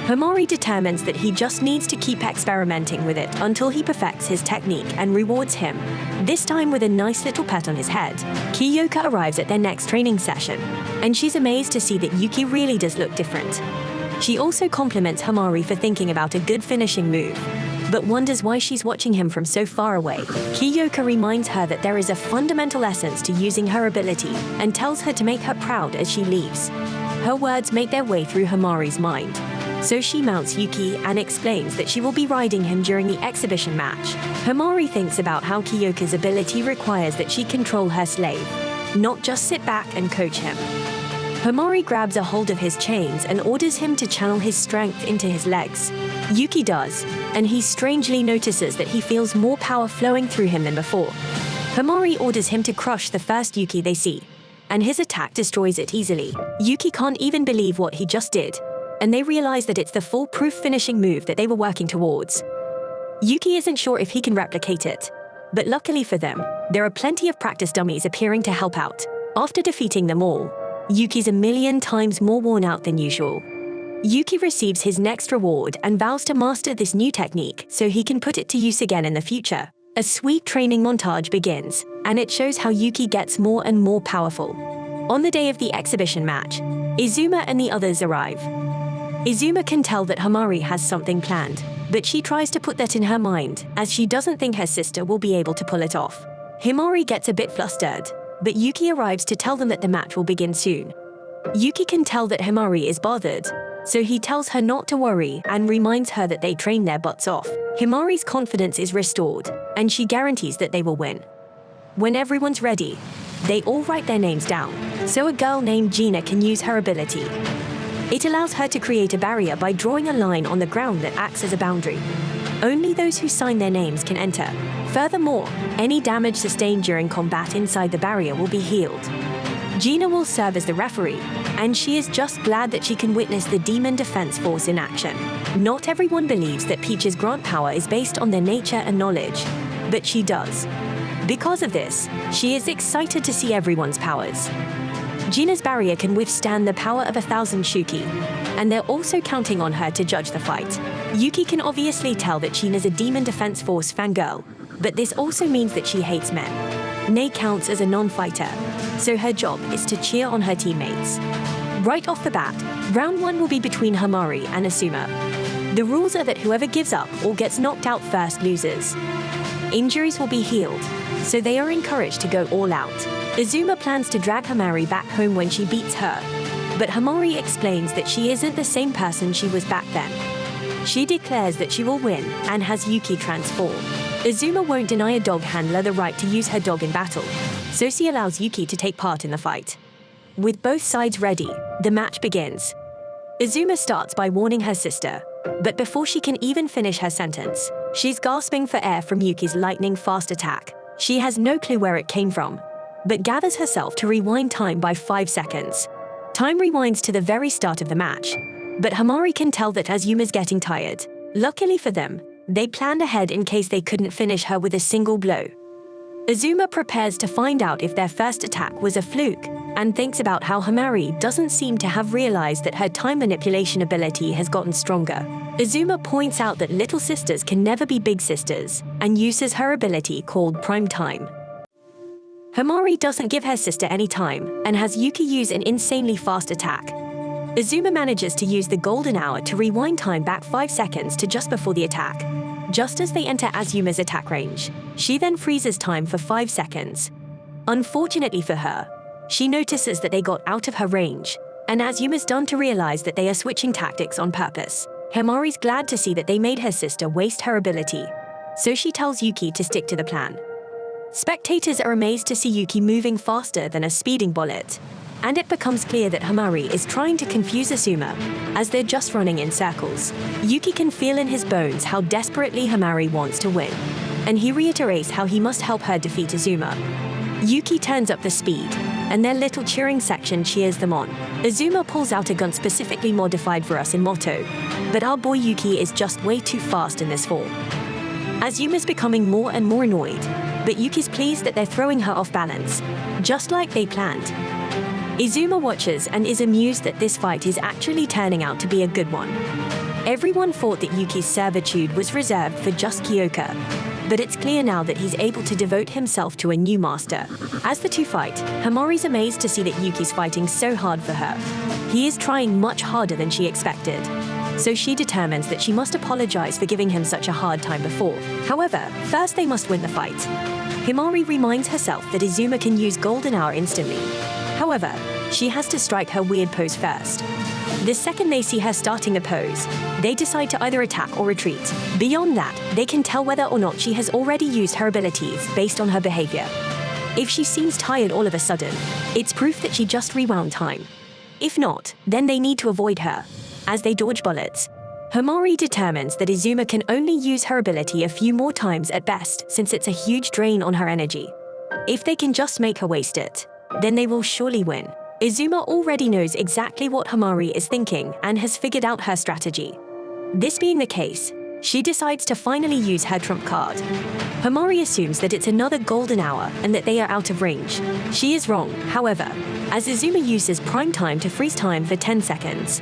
Himari determines that he just needs to keep experimenting with it until he perfects his technique and rewards him, this time with a nice little pat on his head. Kyouka arrives at their next training session, and she's amazed to see that Yuuki really does look different. She also compliments Himari for thinking about a good finishing move, but wonders why she's watching him from so far away. Kyouka reminds her that there is a fundamental essence to using her ability and tells her to make her proud as she leaves. Her words make their way through Himari's mind, so she mounts Yuuki and explains that she will be riding him during the exhibition match. Himari thinks about how Kyouka's ability requires that she control her slave, not just sit back and coach him. Himari grabs a hold of his chains and orders him to channel his strength into his legs. Yuuki does, and he strangely notices that he feels more power flowing through him than before. Himari orders him to crush the first Yuuki they see, and his attack destroys it easily. Yuuki can't even believe what he just did, and they realize that it's the foolproof finishing move that they were working towards. Yuuki isn't sure if he can replicate it, but luckily for them, there are plenty of practice dummies appearing to help out. After defeating them all, Yuuki's a million times more worn out than usual. Yuuki receives his next reward and vows to master this new technique so he can put it to use again in the future. A sweet training montage begins, and it shows how Yuuki gets more and more powerful. On the day of the exhibition match, Izuma and the others arrive. Izuma can tell that Himari has something planned, but she tries to put that in her mind as she doesn't think her sister will be able to pull it off. Himari gets a bit flustered, but Yuuki arrives to tell them that the match will begin soon. Yuuki can tell that Himari is bothered, so he tells her not to worry and reminds her that they train their butts off. Himari's confidence is restored, and she guarantees that they will win. When everyone's ready, they all write their names down, so a girl named Gina can use her ability. It allows her to create a barrier by drawing a line on the ground that acts as a boundary. Only those who sign their names can enter. Furthermore, any damage sustained during combat inside the barrier will be healed. Gina will serve as the referee, and she is just glad that she can witness the Demon Defense Force in action. Not everyone believes that Peach's grant power is based on their nature and knowledge, but she does. Because of this, she is excited to see everyone's powers. Gina's barrier can withstand the power of 1,000 Shuki, and they're also counting on her to judge the fight. Yuuki can obviously tell that Gina's a Demon Defense Force fangirl, but this also means that she hates men. Nei counts as a non-fighter, so her job is to cheer on her teammates. Right off the bat, round 1 will be between Himari and Asuma. The rules are that whoever gives up or gets knocked out first loses. Injuries will be healed, so they are encouraged to go all out. Azuma plans to drag Himari back home when she beats her, but Himari explains that she isn't the same person she was back then. She declares that she will win and has Yuuki transform. Azuma won't deny a dog handler the right to use her dog in battle, so she allows Yuuki to take part in the fight. With both sides ready, the match begins. Azuma starts by warning her sister, but before she can even finish her sentence, she's gasping for air from Yuki's lightning-fast attack. She has no clue where it came from, but gathers herself to rewind time by 5 seconds. Time rewinds to the very start of the match, but Himari can tell that Azuma's getting tired. Luckily for them, they planned ahead in case they couldn't finish her with a single blow. Azuma prepares to find out if their first attack was a fluke, and thinks about how Himari doesn't seem to have realized that her time manipulation ability has gotten stronger. Azuma points out that little sisters can never be big sisters, and uses her ability called Prime Time. Himari doesn't give her sister any time, and has Yuuki use an insanely fast attack. Azuma manages to use the golden hour to rewind time back 5 seconds to just before the attack. Just as they enter Azuma's attack range, she then freezes time for 5 seconds. Unfortunately for her, she notices that they got out of her range, and Azuma's done to realize that they are switching tactics on purpose. Himari's glad to see that they made her sister waste her ability, so she tells Yuuki to stick to the plan. Spectators are amazed to see Yuuki moving faster than a speeding bullet, and it becomes clear that Himari is trying to confuse Azuma, as they're just running in circles. Yuuki can feel in his bones how desperately Himari wants to win, and he reiterates how he must help her defeat Azuma. Yuuki turns up the speed, and their little cheering section cheers them on. Azuma pulls out a gun specifically modified for us in Mato, but our boy Yuuki is just way too fast in this form. Azuma's becoming more and more annoyed, but Yuki's pleased that they're throwing her off balance, just like they planned. Azuma watches and is amused that this fight is actually turning out to be a good one. Everyone thought that Yuki's servitude was reserved for just Kyouka, but it's clear now that he's able to devote himself to a new master. As the two fight, Himari's amazed to see that Yuki's fighting so hard for her. He is trying much harder than she expected, so she determines that she must apologize for giving him such a hard time before. However, first they must win the fight. Himari reminds herself that Azuma can use Golden Hour instantly. However, she has to strike her weird pose first. The second they see her starting a pose, they decide to either attack or retreat. Beyond that, they can tell whether or not she has already used her abilities based on her behavior. If she seems tired all of a sudden, it's proof that she just rewound time. If not, then they need to avoid her, as they dodge bullets. Himari determines that Azuma can only use her ability a few more times at best, since it's a huge drain on her energy. If they can just make her waste it, then they will surely win. Azuma already knows exactly what Himari is thinking and has figured out her strategy. This being the case, she decides to finally use her trump card. Himari assumes that it's another golden hour and that they are out of range. She is wrong, however, as Azuma uses prime time to freeze time for 10 seconds.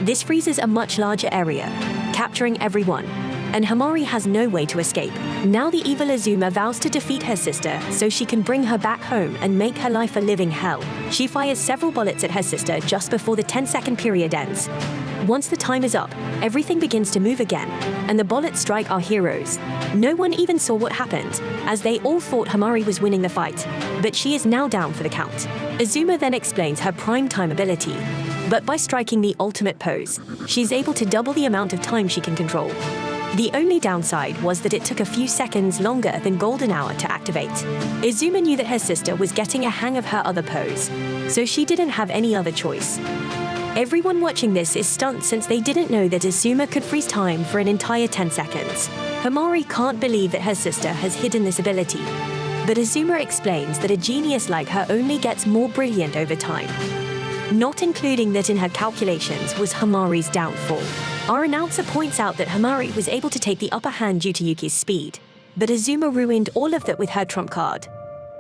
This freezes a much larger area, capturing everyone, and Himari has no way to escape. Now the evil Azuma vows to defeat her sister so she can bring her back home and make her life a living hell. She fires several bullets at her sister just before the 10-second period ends. Once the time is up, everything begins to move again, and the bullets strike our heroes. No one even saw what happened, as they all thought Himari was winning the fight, but she is now down for the count. Azuma then explains her prime time ability, but by striking the ultimate pose, she's able to double the amount of time she can control. The only downside was that it took a few seconds longer than Golden Hour to activate. Azuma knew that her sister was getting a hang of her other pose, so she didn't have any other choice. Everyone watching this is stunned since they didn't know that Azuma could freeze time for an entire 10 seconds. Himari can't believe that her sister has hidden this ability, but Azuma explains that a genius like her only gets more brilliant over time. Not including that in her calculations was Himari's downfall. Our announcer points out that Himari was able to take the upper hand due to Yuki's speed, but Azuma ruined all of that with her trump card.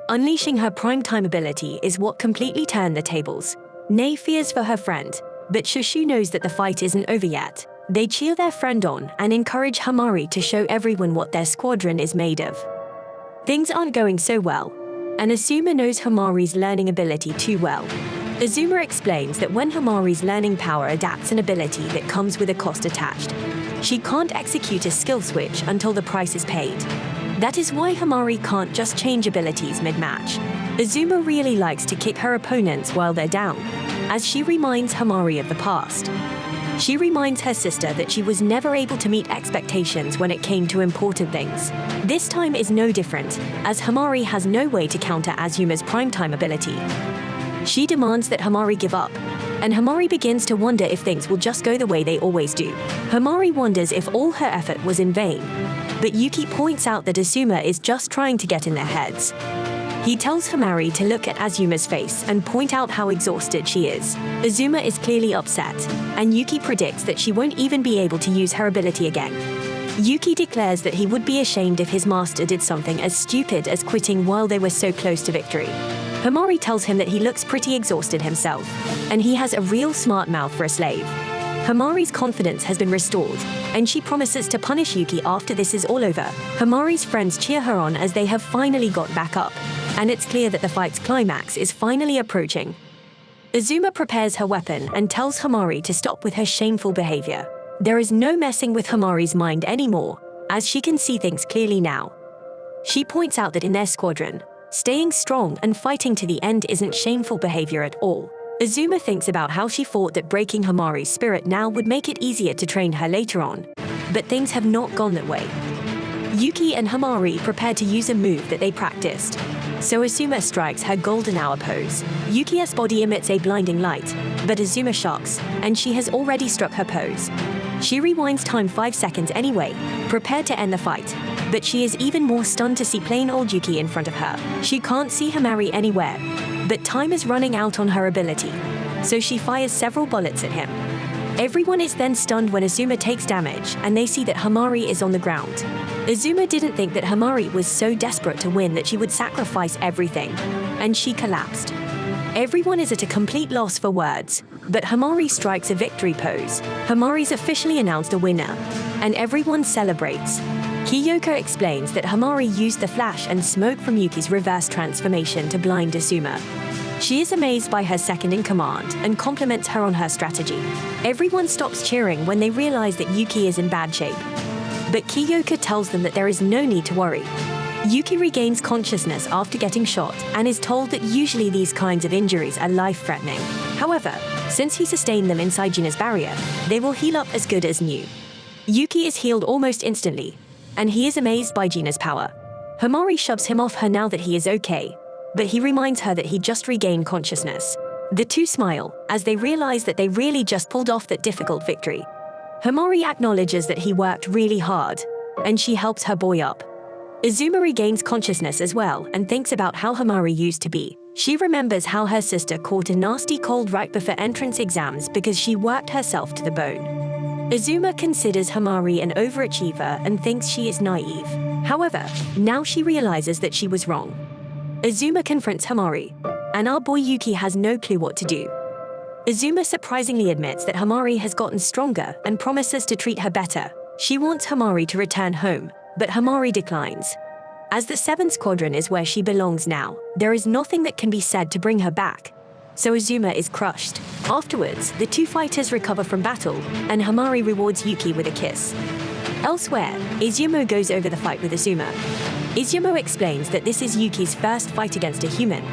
Unleashing her prime time ability is what completely turned the tables. Nei fears for her friend, but Shushu knows that the fight isn't over yet. They cheer their friend on and encourage Himari to show everyone what their squadron is made of. Things aren't going so well, and Azuma knows Himari's learning ability too well. Azuma explains that when Himari's learning power adapts an ability that comes with a cost attached, she can't execute a skill switch until the price is paid. That is why Himari can't just change abilities mid-match. Azuma really likes to kick her opponents while they're down, as she reminds Himari of the past. She reminds her sister that she was never able to meet expectations when it came to important things. This time is no different, as Himari has no way to counter Azuma's primetime ability. She demands that Himari give up, and Himari begins to wonder if things will just go the way they always do. Himari wonders if all her effort was in vain, but Yuki points out that Azuma is just trying to get in their heads. He tells Himari to look at Azuma's face and point out how exhausted she is. Azuma is clearly upset, and Yuki predicts that she won't even be able to use her ability again. Yuki declares that he would be ashamed if his master did something as stupid as quitting while they were so close to victory. Himari tells him that he looks pretty exhausted himself, and he has a real smart mouth for a slave. Himari's confidence has been restored, and she promises to punish Yuki after this is all over. Himari's friends cheer her on as they have finally got back up, and it's clear that the fight's climax is finally approaching. Azuma prepares her weapon and tells Himari to stop with her shameful behavior. There is no messing with Himari's mind anymore, as she can see things clearly now. She points out that in their squadron, staying strong and fighting to the end isn't shameful behavior at all. Azuma thinks about how she thought that breaking Himari's spirit now would make it easier to train her later on, but things have not gone that way. Yuki and Himari prepare to use a move that they practiced, so Azuma strikes her golden hour pose. Yuki's body emits a blinding light, but Azuma shocks, and she has already struck her pose. She rewinds time 5 seconds anyway, prepared to end the fight, but she is even more stunned to see plain old Yuki in front of her. She can't see Himari anywhere, but time is running out on her ability, so she fires several bullets at him. Everyone is then stunned when Azuma takes damage and they see that Himari is on the ground. Azuma didn't think that Himari was so desperate to win that she would sacrifice everything, and she collapsed. Everyone is at a complete loss for words, but Himari strikes a victory pose. Himari's officially announced a winner, and everyone celebrates. Kyouka explains that Himari used the flash and smoke from Yuki's reverse transformation to blind Azuma. She is amazed by her second-in-command and compliments her on her strategy. Everyone stops cheering when they realize that Yuki is in bad shape, but Kyouka tells them that there is no need to worry. Yuki regains consciousness after getting shot and is told that usually these kinds of injuries are life-threatening. However, since he sustained them inside Gina's barrier, they will heal up as good as new. Yuki is healed almost instantly, and he is amazed by Gina's power. Himari shoves him off her now that he is okay, but he reminds her that he just regained consciousness. The two smile, as they realize that they really just pulled off that difficult victory. Himari acknowledges that he worked really hard, and she helps her boy up. Azuma regains consciousness as well and thinks about how Himari used to be. She remembers how her sister caught a nasty cold right before entrance exams because she worked herself to the bone. Azuma considers Himari an overachiever and thinks she is naive. However, now she realizes that she was wrong. Azuma confronts Himari, and our boy Yuki has no clue what to do. Azuma surprisingly admits that Himari has gotten stronger and promises to treat her better. She wants Himari to return home, but Himari declines. As the 7th Squadron is where she belongs now, there is nothing that can be said to bring her back, so Azuma is crushed. Afterwards, the two fighters recover from battle, and Himari rewards Yuki with a kiss. Elsewhere, Izumo goes over the fight with Azuma. Izumo explains that this is Yuki's first fight against a human,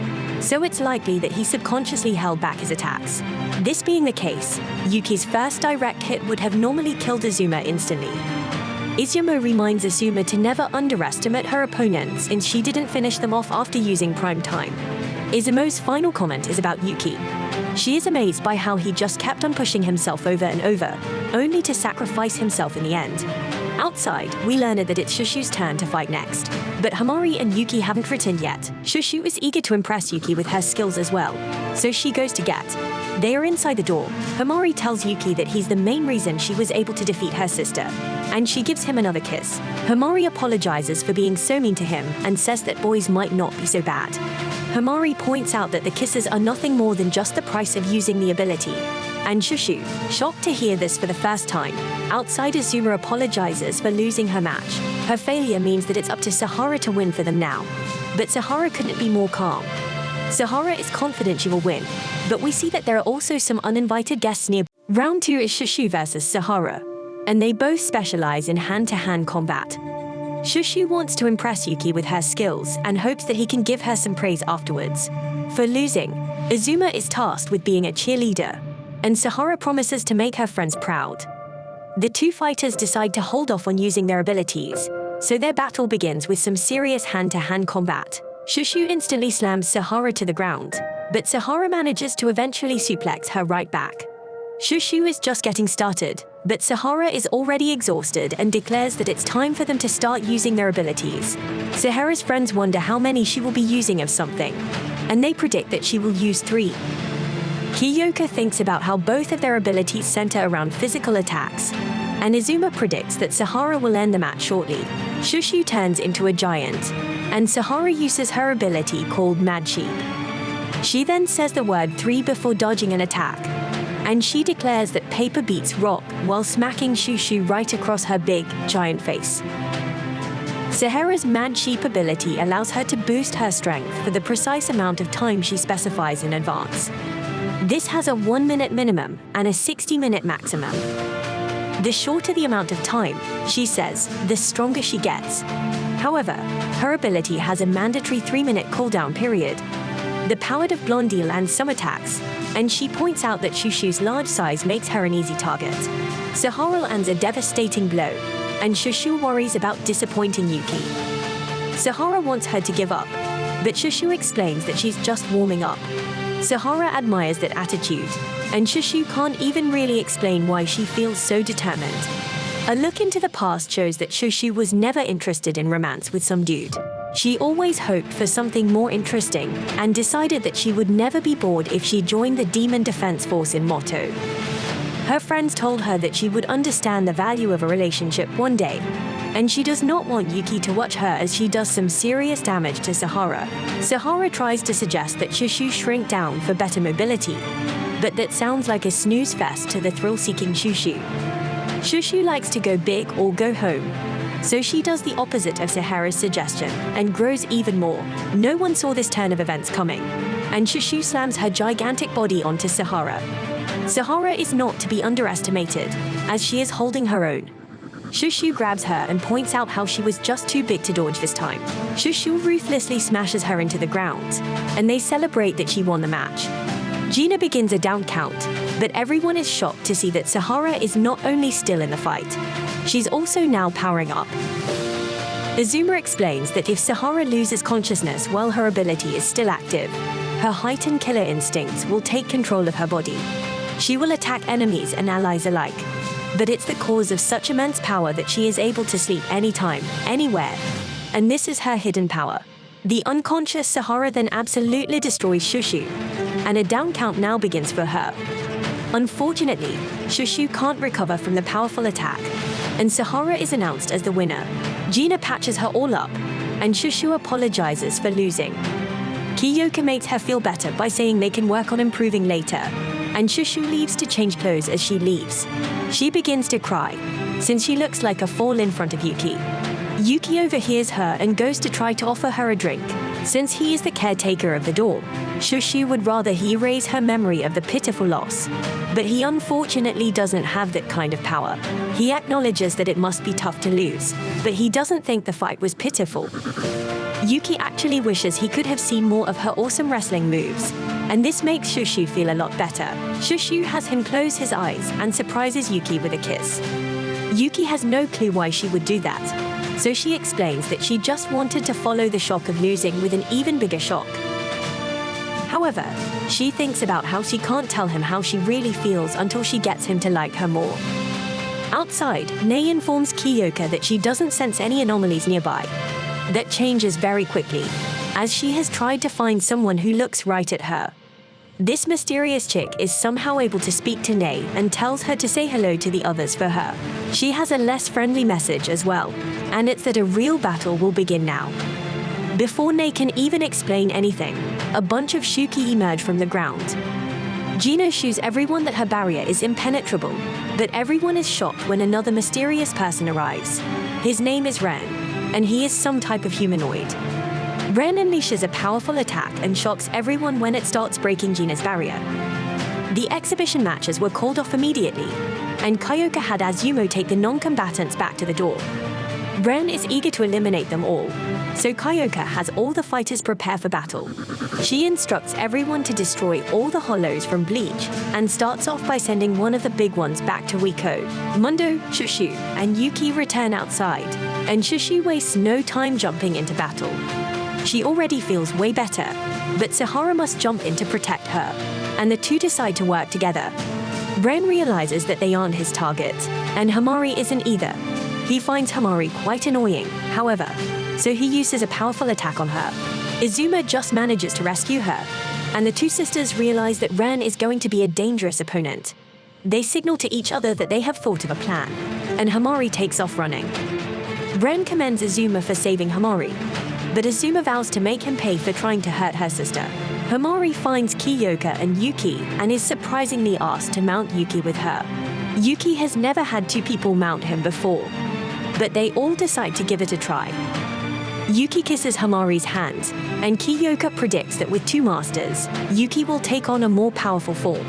so it's likely that he subconsciously held back his attacks. This being the case, Yuki's first direct hit would have normally killed Azuma instantly. Izumo reminds Azuma to never underestimate her opponents since she didn't finish them off after using prime time. Izumo's final comment is about Yuki. She is amazed by how he just kept on pushing himself over and over, only to sacrifice himself in the end. Outside, we learn that it's Shushu's turn to fight next. But Himari and Yuki haven't returned yet. Shushu is eager to impress Yuki with her skills as well, so she goes to get. They are inside the door. Himari tells Yuki that he's the main reason she was able to defeat her sister, and she gives him another kiss. Himari apologizes for being so mean to him and says that boys might not be so bad. Himari points out that the kisses are nothing more than just the price of using the ability. And Shushu, shocked to hear this for the first time, outside Azuma apologizes for losing her match. Her failure means that it's up to Sahara to win for them now. But Sahara couldn't be more calm. Sahara is confident she will win, but we see that there are also some uninvited guests near. Round 2 is Shushu versus Sahara, and they both specialize in hand-to-hand combat. Shushu wants to impress Yuki with her skills and hopes that he can give her some praise afterwards. For losing, Azuma is tasked with being a cheerleader, and Sahara promises to make her friends proud. The two fighters decide to hold off on using their abilities, so their battle begins with some serious hand-to-hand combat. Shushu instantly slams Sahara to the ground, but Sahara manages to eventually suplex her right back. Shushu is just getting started, but Sahara is already exhausted and declares that it's time for them to start using their abilities. Sahara's friends wonder how many she will be using of something, and they predict that she will use 3. Kyouka thinks about how both of their abilities center around physical attacks, and Azuma predicts that Sahara will end the match shortly. Shushu turns into a giant, and Sahara uses her ability called Mad Sheep. She then says the word 3 before dodging an attack, and she declares that paper beats rock while smacking Shushu right across her big, giant face. Sahara's Mad Sheep ability allows her to boost her strength for the precise amount of time she specifies in advance. This has a 1-minute minimum and a 60-minute maximum. The shorter the amount of time, she says, the stronger she gets. However, her ability has a mandatory 3-minute cooldown period. The powered of Blondie lands some attacks, and she points out that Shushu's large size makes her an easy target. Sahara lands a devastating blow, and Shushu worries about disappointing Yuki. Sahara wants her to give up, but Shushu explains that she's just warming up. Sahara admires that attitude, and Shushu can't even really explain why she feels so determined. A look into the past shows that Shushu was never interested in romance with some dude. She always hoped for something more interesting and decided that she would never be bored if she joined the Demon Defense Force in Mato. Her friends told her that she would understand the value of a relationship one day, and she does not want Yuki to watch her as she does some serious damage to Sahara. Sahara tries to suggest that Shushu shrink down for better mobility, but that sounds like a snooze fest to the thrill-seeking Shushu. Shushu likes to go big or go home, so she does the opposite of Sahara's suggestion and grows even more. No one saw this turn of events coming, and Shushu slams her gigantic body onto Sahara. Sahara is not to be underestimated, as she is holding her own. Shushu grabs her and points out how she was just too big to dodge this time. Shushu ruthlessly smashes her into the ground, and they celebrate that she won the match. Gina begins a down count, but everyone is shocked to see that Sahara is not only still in the fight, she's also now powering up. Azuma explains that if Sahara loses consciousness while her ability is still active, her heightened killer instincts will take control of her body. She will attack enemies and allies alike, but it's the cause of such immense power that she is able to sleep anytime, anywhere, and this is her hidden power. The unconscious Sahara then absolutely destroys Shushu, and a down count now begins for her. Unfortunately, Shushu can't recover from the powerful attack, and Sahara is announced as the winner. Gina patches her all up, and Shushu apologizes for losing. Kyouka makes her feel better by saying they can work on improving later, and Shushu leaves to change clothes as she leaves. She begins to cry, since she looks like a fool in front of Yuki. Yuki overhears her and goes to try to offer her a drink, Since he is the caretaker of the dorm, Shushu would rather he erase her memory of the pitiful loss. But he unfortunately doesn't have that kind of power. He acknowledges that it must be tough to lose, but he doesn't think the fight was pitiful. Yuki actually wishes he could have seen more of her awesome wrestling moves, and this makes Shushu feel a lot better. Shushu has him close his eyes and surprises Yuki with a kiss. Yuki has no clue why she would do that, so she explains that she just wanted to follow the shock of losing with an even bigger shock. However, she thinks about how she can't tell him how she really feels until she gets him to like her more. Outside, Nei informs Kyouka that she doesn't sense any anomalies nearby. That changes very quickly, as she has tried to find someone who looks right at her. This mysterious chick is somehow able to speak to Nei and tells her to say hello to the others for her. She has a less friendly message as well, and it's that a real battle will begin now. Before Nei can even explain anything, a bunch of Shuki emerge from the ground. Gina assures everyone that her barrier is impenetrable, but everyone is shocked when another mysterious person arrives. His name is Ren, and he is some type of humanoid. Ren unleashes a powerful attack and shocks everyone when it starts breaking Gina's barrier. The exhibition matches were called off immediately, and Kyouka had Azumo take the non-combatants back to the door. Ren is eager to eliminate them all, so Kyouka has all the fighters prepare for battle. She instructs everyone to destroy all the hollows from Bleach and starts off by sending one of the big ones back to Riko. Mundo, Shushu, and Yuki return outside, and Shushu wastes no time jumping into battle. She already feels way better, but Sahara must jump in to protect her, and the two decide to work together. Ren realizes that they aren't his target, and Himari isn't either. He finds Himari quite annoying, however, so he uses a powerful attack on her. Izuma just manages to rescue her, and the two sisters realize that Ren is going to be a dangerous opponent. They signal to each other that they have thought of a plan, and Himari takes off running. Ren commends Izuma for saving Himari, but Izuma vows to make him pay for trying to hurt her sister. Himari finds Kyouka and Yuki and is surprisingly asked to mount Yuki with her. Yuki has never had two people mount him before, but they all decide to give it a try. Yuki kisses Himari's hand, and Kyouka predicts that with two masters, Yuki will take on a more powerful form.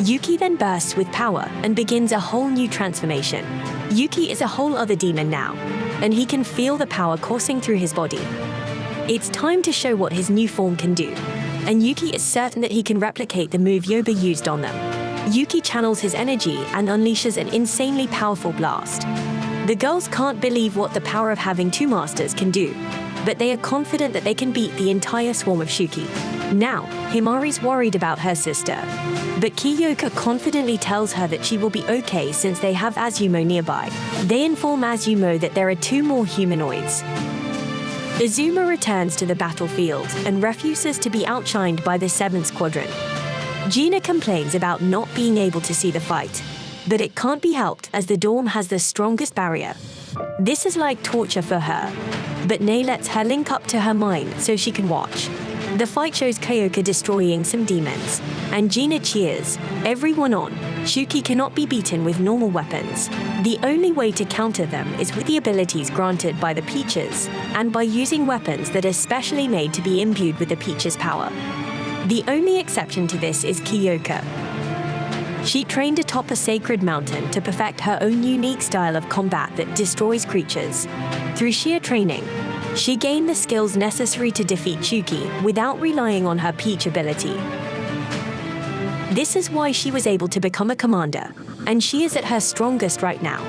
Yuki then bursts with power and begins a whole new transformation. Yuki is a whole other demon now, and he can feel the power coursing through his body. It's time to show what his new form can do, and Yuki is certain that he can replicate the move Yoba used on them. Yuki channels his energy and unleashes an insanely powerful blast. The girls can't believe what the power of having two masters can do, but they are confident that they can beat the entire swarm of Shuki. Now, Himari's worried about her sister, but Kyouka confidently tells her that she will be okay since they have Azumo nearby. They inform Azumo that there are two more humanoids. Izuma returns to the battlefield and refuses to be outshined by the 7th Squadron. Gina complains about not being able to see the fight, but it can't be helped as the dorm has the strongest barrier. This is like torture for her, but Nei lets her link up to her mind so she can watch. The fight shows Kyouka destroying some demons, and Gina cheers everyone on. Shuki cannot be beaten with normal weapons. The only way to counter them is with the abilities granted by the Peaches, and by using weapons that are specially made to be imbued with the Peaches' power. The only exception to this is Kyouka. She trained atop a sacred mountain to perfect her own unique style of combat that destroys creatures. Through sheer training, she gained the skills necessary to defeat Shuki without relying on her Peach ability. This is why she was able to become a commander, and she is at her strongest right now.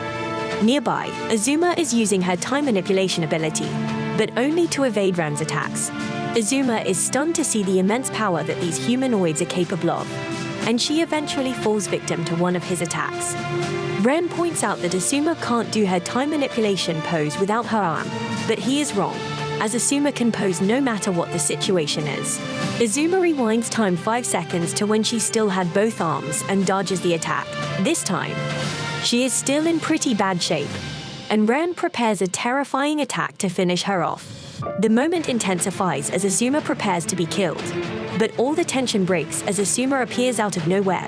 Nearby, Izuma is using her time manipulation ability, but only to evade Ren's attacks. Izuma is stunned to see the immense power that these humanoids are capable of, and she eventually falls victim to one of his attacks. Ren points out that Izuma can't do her time manipulation pose without her arm, but he is wrong, as Izuma can pose no matter what the situation is. Izuma rewinds time 5 seconds to when she still had both arms and dodges the attack. This time, she is still in pretty bad shape, and Ren prepares a terrifying attack to finish her off. The moment intensifies as Izuma prepares to be killed, but all the tension breaks as Izuma appears out of nowhere.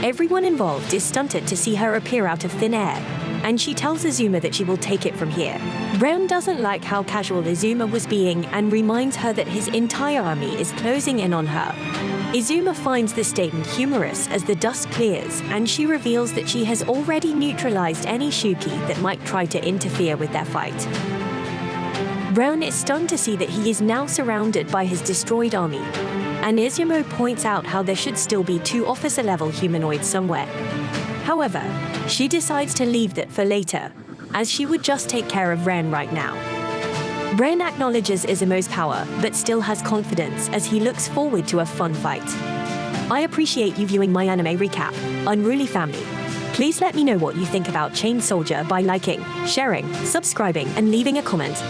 Everyone involved is stunted to see her appear out of thin air, and she tells Izuma that she will take it from here. Ren doesn't like how casual Izuma was being and reminds her that his entire army is closing in on her. Izuma finds this statement humorous as the dust clears, and she reveals that she has already neutralized any Shuki that might try to interfere with their fight. Ren is stunned to see that he is now surrounded by his destroyed army, and Izuma points out how there should still be 2 officer-level humanoids somewhere. However, she decides to leave that for later, as she would just take care of Ren right now. Ren acknowledges Izumo's power, but still has confidence as he looks forward to a fun fight. I appreciate you viewing my anime recap, Unruly Family. Please let me know what you think about Chain Soldier by liking, sharing, subscribing, and leaving a comment.